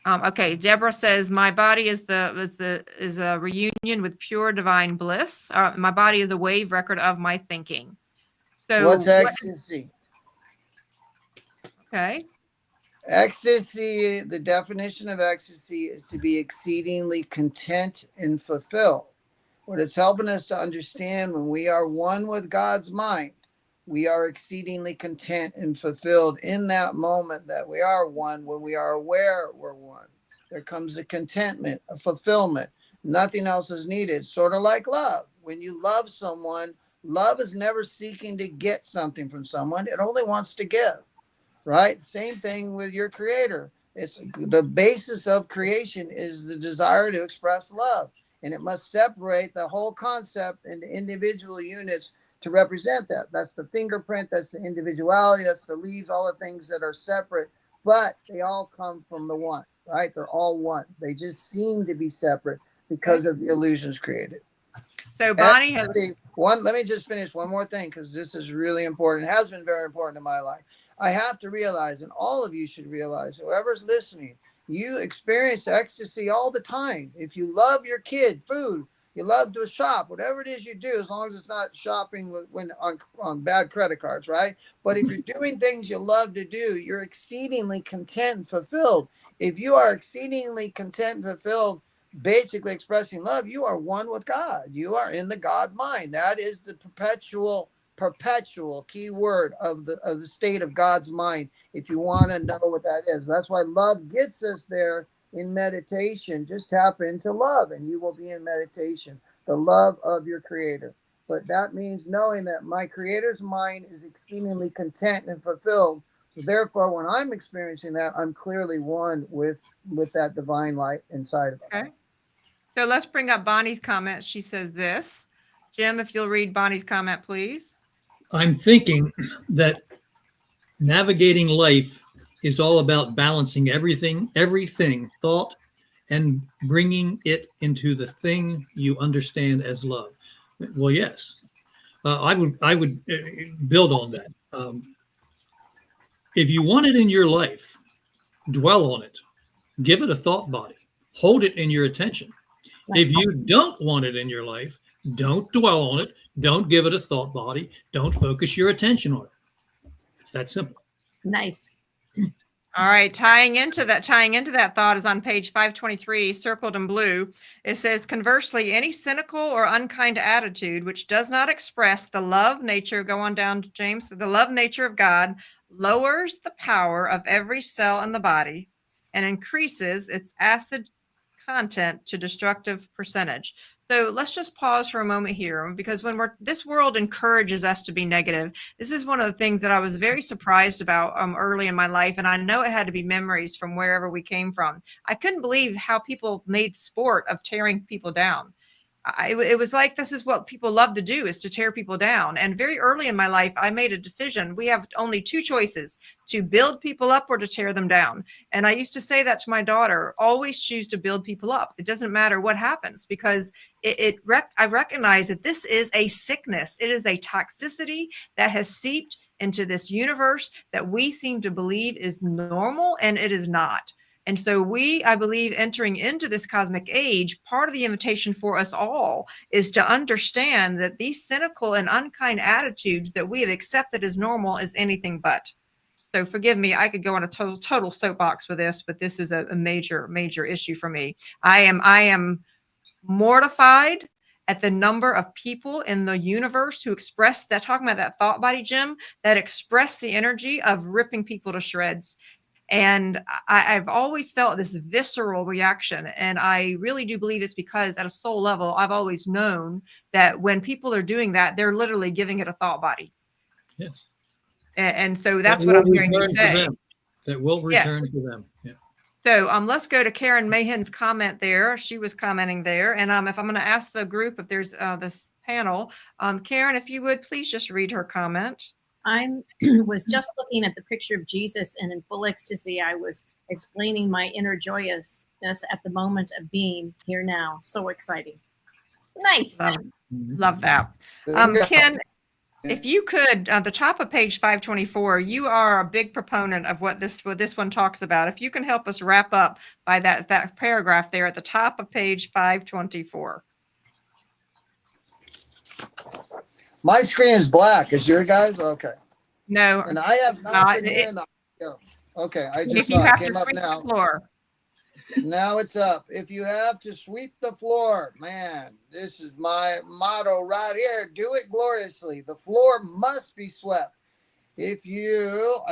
Okay, Deborah says, my body is a reunion with pure divine bliss. My body is a wave record of my thinking. So what's ecstasy? Okay. Ecstasy, the definition of ecstasy is to be exceedingly content and fulfilled. What it's helping us to understand, when we are one with God's mind, we are exceedingly content and fulfilled in that moment that we are one. When we are aware we're one, there comes a contentment, a fulfillment. Nothing else is needed. Sort of like love. When you love someone, love is never seeking to get something from someone. It only wants to give. Right? Same thing with your creator. It's the basis of creation is the desire to express love. And it must separate the whole concept into individual units to represent that. That's the fingerprint, that's the individuality, that's the leaves, all the things that are separate, but they all come from the one, right? They're all one. They just seem to be separate because of the illusions created. So Bonnie has let me just finish one more thing, because this is really important. It has been very important in my life. I have to realize, and all of you should realize, whoever's listening, you experience ecstasy all the time. If you love your kid, food, you love to shop, whatever it is you do, as long as it's not shopping on bad credit cards, right? But if you're doing things you love to do, you're exceedingly content and fulfilled. If you are exceedingly content and fulfilled, basically expressing love, you are one with God. You are in the God mind. That is the perpetual key word of the state of God's mind, if you want to know what that is. That's why love gets us there in meditation. Just tap into love and you will be in meditation, the love of your creator. But that means knowing that my creator's mind is exceedingly content and fulfilled. So therefore, when I'm experiencing that, I'm clearly one with that divine light inside of us. Okay. So let's bring up Bonnie's comment. She says this. Jim, if you'll read Bonnie's comment, please. I'm thinking that navigating life is all about balancing everything, thought, and bringing it into the thing you understand as love. Well, yes, I would build on that. If you want it in your life, dwell on it, give it a thought body, hold it in your attention. If you don't want it in your life, don't dwell on it. Don't give it a thought body. Don't focus your attention on it. It's that simple. Nice. All right, tying into that thought is on page 523, circled in blue. It says, conversely, any cynical or unkind attitude which does not express the love nature, go on down to James, the love nature of God, lowers the power of every cell in the body and increases its acid content to destructive percentage. So let's just pause for a moment here, because when this world encourages us to be negative, this is one of the things that I was very surprised about early in my life. And I know it had to be memories from wherever we came from. I couldn't believe how people made sport of tearing people down. It was like, this is what people love to do, is to tear people down. And very early in my life, I made a decision. We have only two choices: to build people up or to tear them down. And I used to say that to my daughter, always choose to build people up. It doesn't matter what happens, because I recognize that this is a sickness. It is a toxicity that has seeped into this universe that we seem to believe is normal, and it is not. And so I believe, entering into this cosmic age, part of the invitation for us all is to understand that these cynical and unkind attitudes that we have accepted as normal is anything but. So forgive me, I could go on a total soapbox for this, but this is a major, major issue for me. I am mortified at the number of people in the universe who express that, talking about that thought body, Jim, that express the energy of ripping people to shreds. And I've always felt this visceral reaction. And I really do believe it's because at a soul level, I've always known that when people are doing that, they're literally giving it a thought body. Yes. And so that's what I'm hearing you say. That will return to them. Yeah. So let's go to Karen Mahan's comment there. She was commenting there. And if I'm going to ask the group, if there's this panel, Karen, if you would please just read her comment. I was just looking at the picture of Jesus, and in full ecstasy, I was explaining my inner joyousness at the moment of being here now. So exciting. Nice. Love that. Ken, if you could, at the top of page 524, you are a big proponent of what this one talks about. If you can help us wrap up by that paragraph there at the top of page 524. My screen is black. Is your guys? Okay. No. And I have not been hearing the audio. Okay, I just saw it came up now. Now it's up. If you have to sweep the floor, man, this is my motto right here. Do it gloriously. The floor must be swept. I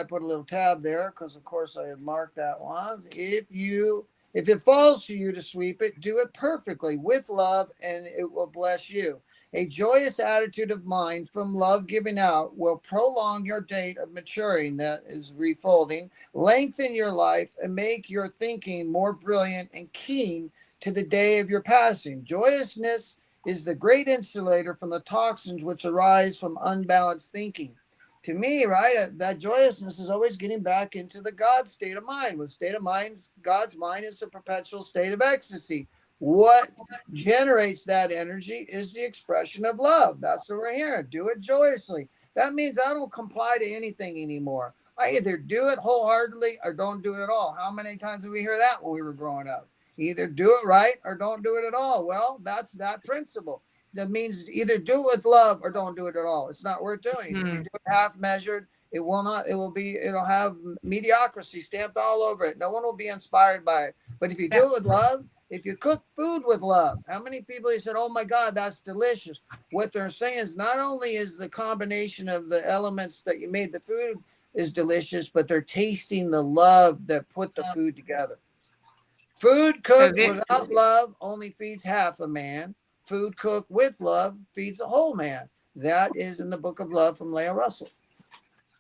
put a little tab there because of course I had marked that one. If it falls to you to sweep it, do it perfectly with love, and it will bless you. A joyous attitude of mind from love giving out will prolong your date of maturing, that is refolding, lengthen your life, and make your thinking more brilliant and keen to the day of your passing. Joyousness is the great insulator from the toxins which arise from unbalanced thinking. To me, right, that joyousness is always getting back into the God state of mind. With state of mind, God's mind is a perpetual state of ecstasy. What generates that energy is the expression of love. That's what we're hearing. Do it joyously. That means I don't comply to anything anymore. I either do it wholeheartedly or don't do it at all. How many times did we hear that when we were growing up? Either do it right or don't do it at all. Well, that's that principle. That means either do it with love or don't do it at all. It's not worth doing. If you do it half measured, it'll have mediocrity stamped all over it. No one will be inspired by it. But if you do it with love, if you cook food with love, how many people you said, oh my God, that's delicious. What they're saying is not only is the combination of the elements that you made the food is delicious, but they're tasting the love that put the food together. Food cooked without love only feeds half a man. Food cooked with love feeds a whole man. That is in the Book of Love from Leah Russell.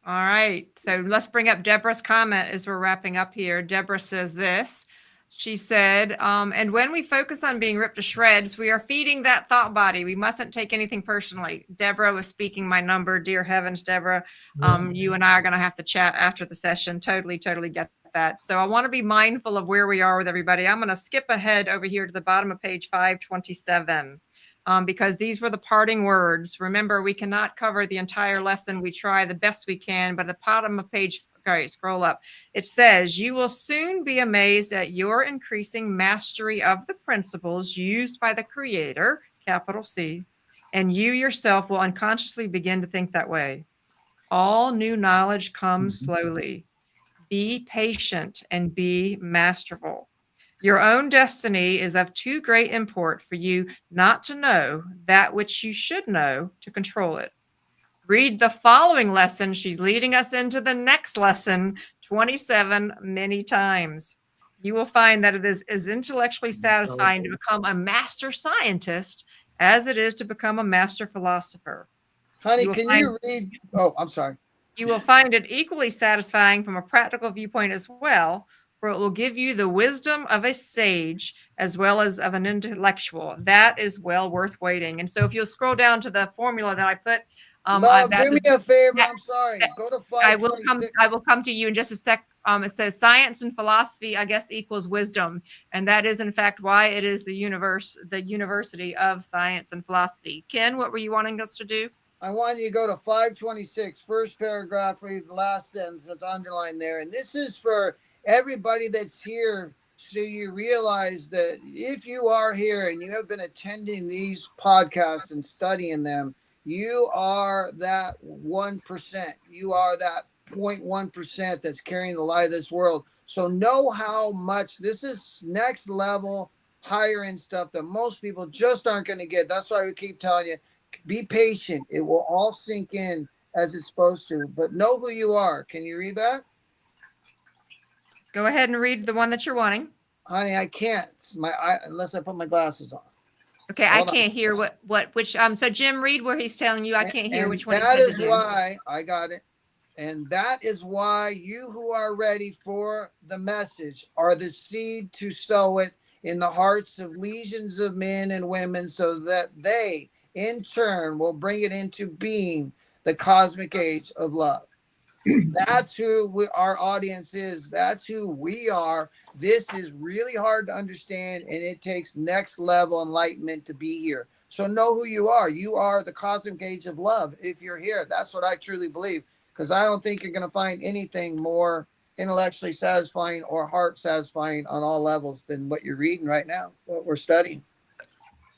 All right. So let's bring up Deborah's comment as we're wrapping up here. Deborah says this. She said, and when we focus on being ripped to shreds, we are feeding that thought body. We mustn't take anything personally. Deborah was speaking my number. Dear heavens, Deborah, you and I are going to have to chat after the session. Totally get that. So I want to be mindful of where we are with everybody. I'm going to skip ahead over here to the bottom of page 527 because these were the parting words. Remember, we cannot cover the entire lesson. We try the best we can, but at the bottom of page, okay, scroll up. It says, you will soon be amazed at your increasing mastery of the principles used by the Creator, capital C, and you yourself will unconsciously begin to think that way. All new knowledge comes slowly. Be patient and be masterful. Your own destiny is of too great import for you not to know that which you should know to control it. Read the following lesson. She's leading us into the next lesson 27 many times. You will find that it is as intellectually satisfying to become a master scientist as it is to become a master philosopher. Honey, can you read? Oh, I'm sorry. You will find it equally satisfying from a practical viewpoint as well, for it will give you the wisdom of a sage as well as of an intellectual. That is well worth waiting. And so if you'll scroll down to the formula that I put, Love, do me a favor. I'm sorry. Go to 526. I will come to you in just a sec. It says science and philosophy, I guess, equals wisdom. And that is, in fact, why it is the University of Science and Philosophy. Ken, what were you wanting us to do? I want you to go to 526, first paragraph, read the last sentence that's underlined there. And this is for everybody that's here, so you realize that if you are here and you have been attending these podcasts and studying them, you are that 1%. You are that 0.1% that's carrying the light of this world. So know how much this is next level, higher end stuff that most people just aren't going to get. That's why we keep telling you, be patient. It will all sink in as it's supposed to. But know who you are. Can you read that? Go ahead and read the one that you're wanting. Honey, I can't. Unless I put my glasses on. Okay, I can't hear which. So Jim, read where he's telling you. I can't hear which one. That is why I got it. And that is why you who are ready for the message are the seed to sow it in the hearts of legions of men and women, so that they in turn will bring it into being, the cosmic age of love. That's who our audience is. That's who we are. This is really hard to understand, and it takes next level enlightenment to be here. So know who you are. You are the cosmic age of love. If you're here, that's what I truly believe, because I don't think you're going to find anything more intellectually satisfying or heart satisfying on all levels than what you're reading right now, what we're studying.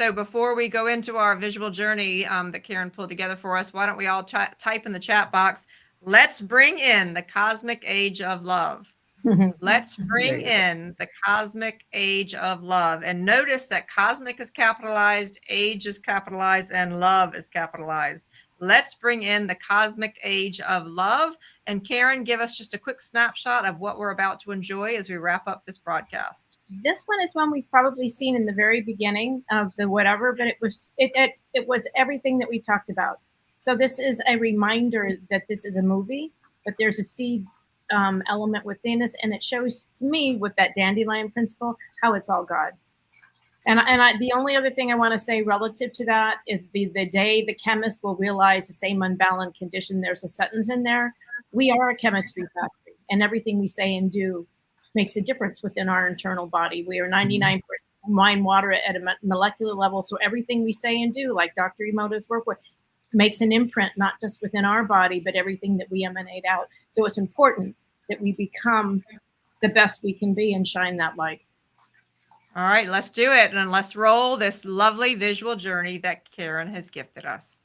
So before we go into our visual journey that Karen pulled together for us, why don't we all type in the chat box, let's bring in the cosmic age of love. Let's bring in the cosmic age of love. And notice that cosmic is capitalized, age is capitalized, and love is capitalized. Let's bring in the cosmic age of love. And Karen, give us just a quick snapshot of what we're about to enjoy as we wrap up this broadcast. This one is one we've probably seen in the very beginning of the whatever, but it was everything that we talked about. So this is a reminder that this is a movie, but there's a seed element within us, and it shows to me with that dandelion principle how it's all God. And the only other thing I want to say relative to that is the day the chemist will realize the same unbalanced condition. There's a sentence in there. We are a chemistry factory, and everything we say and do makes a difference within our internal body. We are 99% mind water at a molecular level. So everything we say and do, like Dr. Emoto's work with, makes an imprint, not just within our body, but everything that we emanate out. So it's important that we become the best we can be and shine that light. All right, let's do it. And let's roll this lovely visual journey that Karen has gifted us.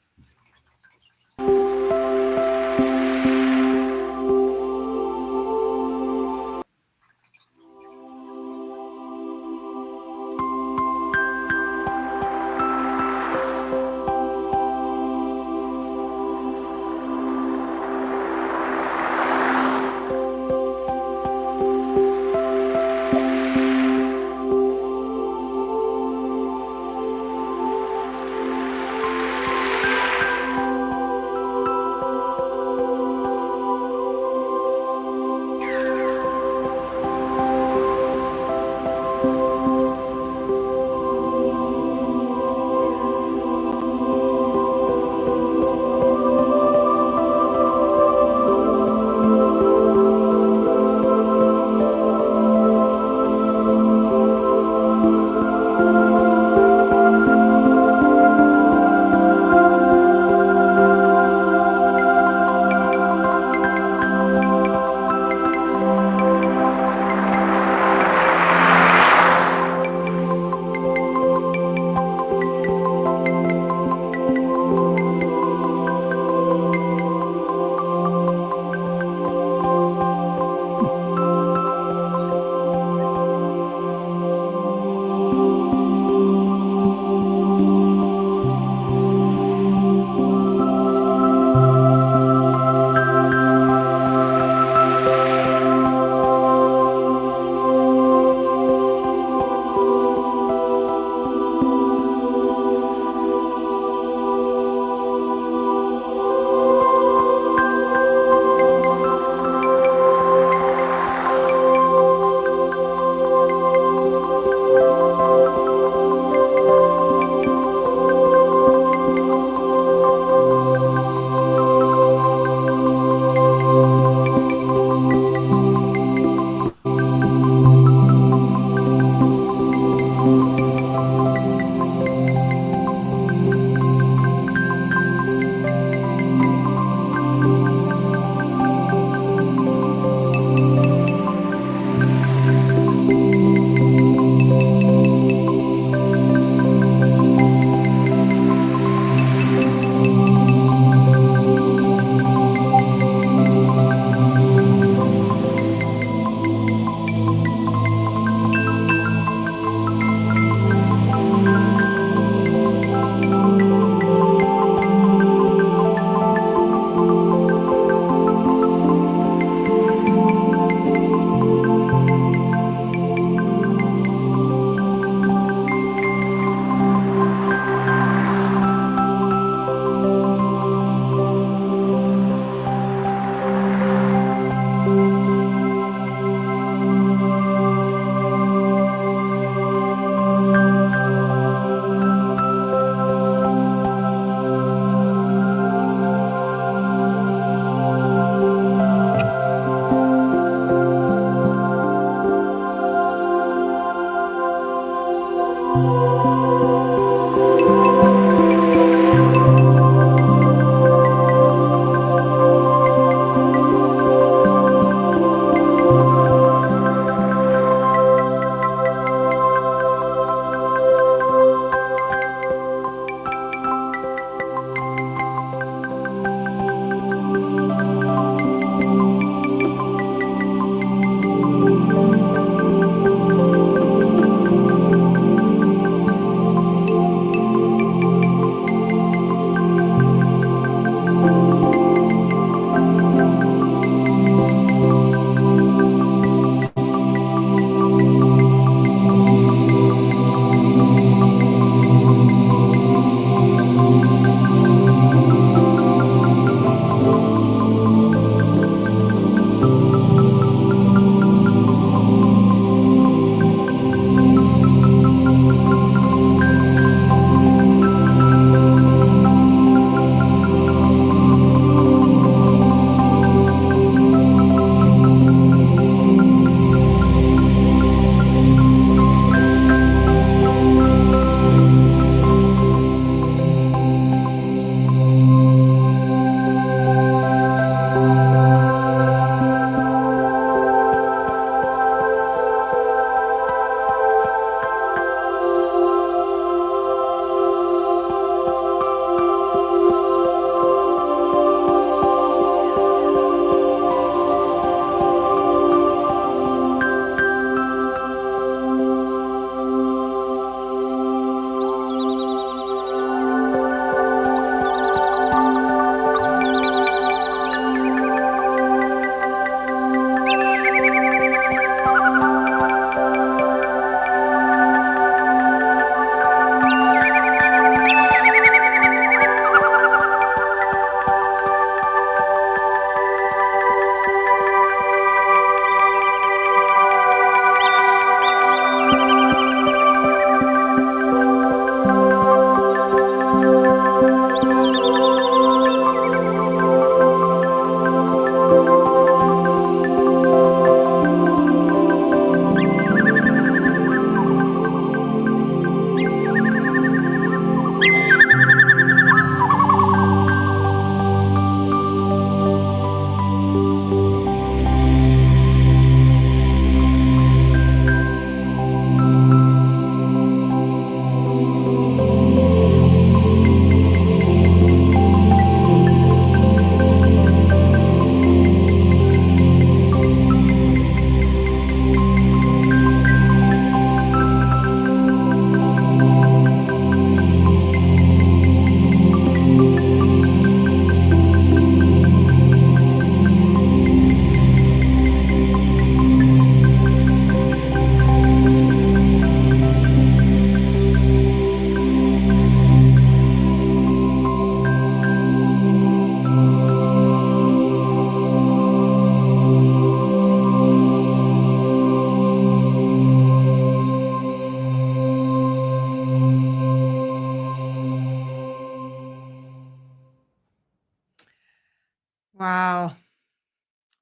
Wow.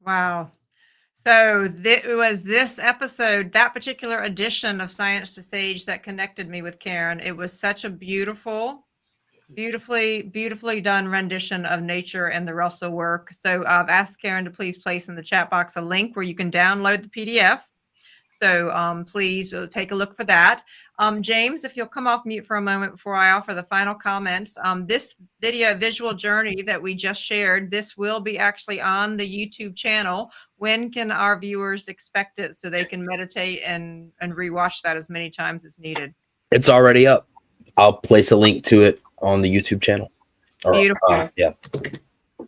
Wow. So it was this episode, that particular edition of Science to Sage that connected me with Karen. It was such a beautifully done rendition of nature and the Russell work. So I've asked Karen to please place in the chat box a link where you can download the PDF. So please take a look for that. James, if you'll come off mute for a moment before I offer the final comments. This visual journey that we just shared, this will be actually on the YouTube channel. When can our viewers expect it so they can meditate and rewatch that as many times as needed? It's already up. I'll place a link to it on the YouTube channel. Beautiful. Yeah.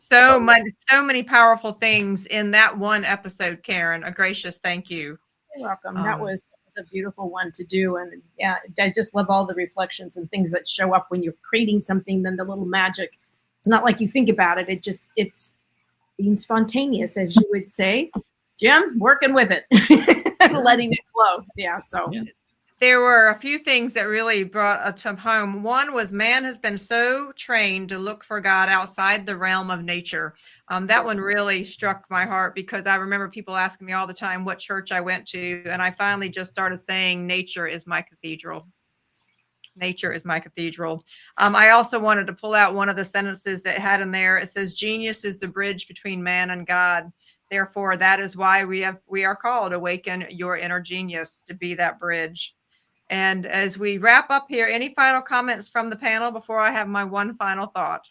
So many powerful things in that one episode, Karen. A gracious thank you. You're welcome. That was a beautiful one to do. And yeah, I just love all the reflections and things that show up when you're creating something, then the little magic. It's not like you think about it. It's being spontaneous, as you would say. Jim, working with it and letting it flow. Yeah. So there were a few things that really brought to home. One was man has been so trained to look for God outside the realm of nature. That one really struck my heart because I remember people asking me all the time what church I went to. And I finally just started saying, nature is my cathedral. Nature is my cathedral. I also wanted to pull out one of the sentences that had in there. It says, genius is the bridge between man and God. Therefore, that is why we are called Awaken Your Inner Genius, to be that bridge. And as we wrap up here, any final comments from the panel before I have my one final thought?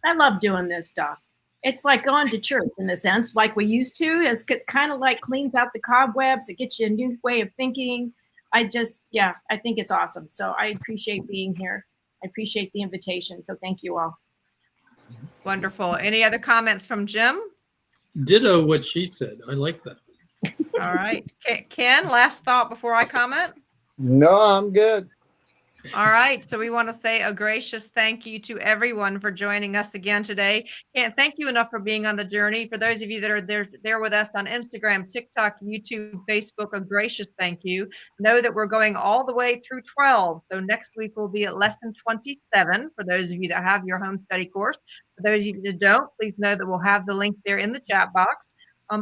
I love doing this stuff. It's like going to church in a sense, like we used to. It's kind of like cleans out the cobwebs. It gets you a new way of thinking. I think it's awesome. So I appreciate being here. I appreciate the invitation. So thank you all. Wonderful. Any other comments from Jim? Ditto what she said. I like that. All right. Ken, last thought before I comment? No, I'm good. All right. So we want to say a gracious thank you to everyone for joining us again today. Can't thank you enough for being on the journey. For those of you that are there with us on Instagram, TikTok, YouTube, Facebook, a gracious thank you. Know that we're going all the way through 12. So next week we'll be at lesson 27 for those of you that have your home study course. For those of you that don't, please know that we'll have the link there in the chat box.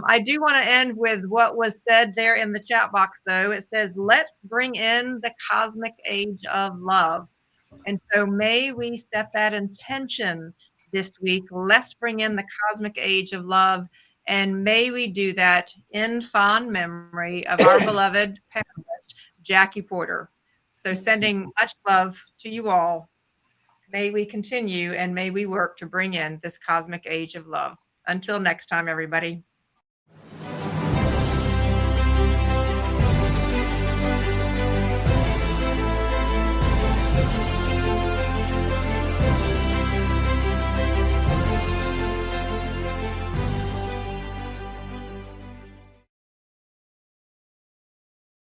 I do want to end with what was said there in the chat box, though. It says, let's bring in the cosmic age of love. And so may we set that intention this week. Let's bring in the cosmic age of love. And may we do that in fond memory of our beloved panelist, Jackie Porter. So sending much love to you all. May we continue and may we work to bring in this cosmic age of love. Until next time, everybody.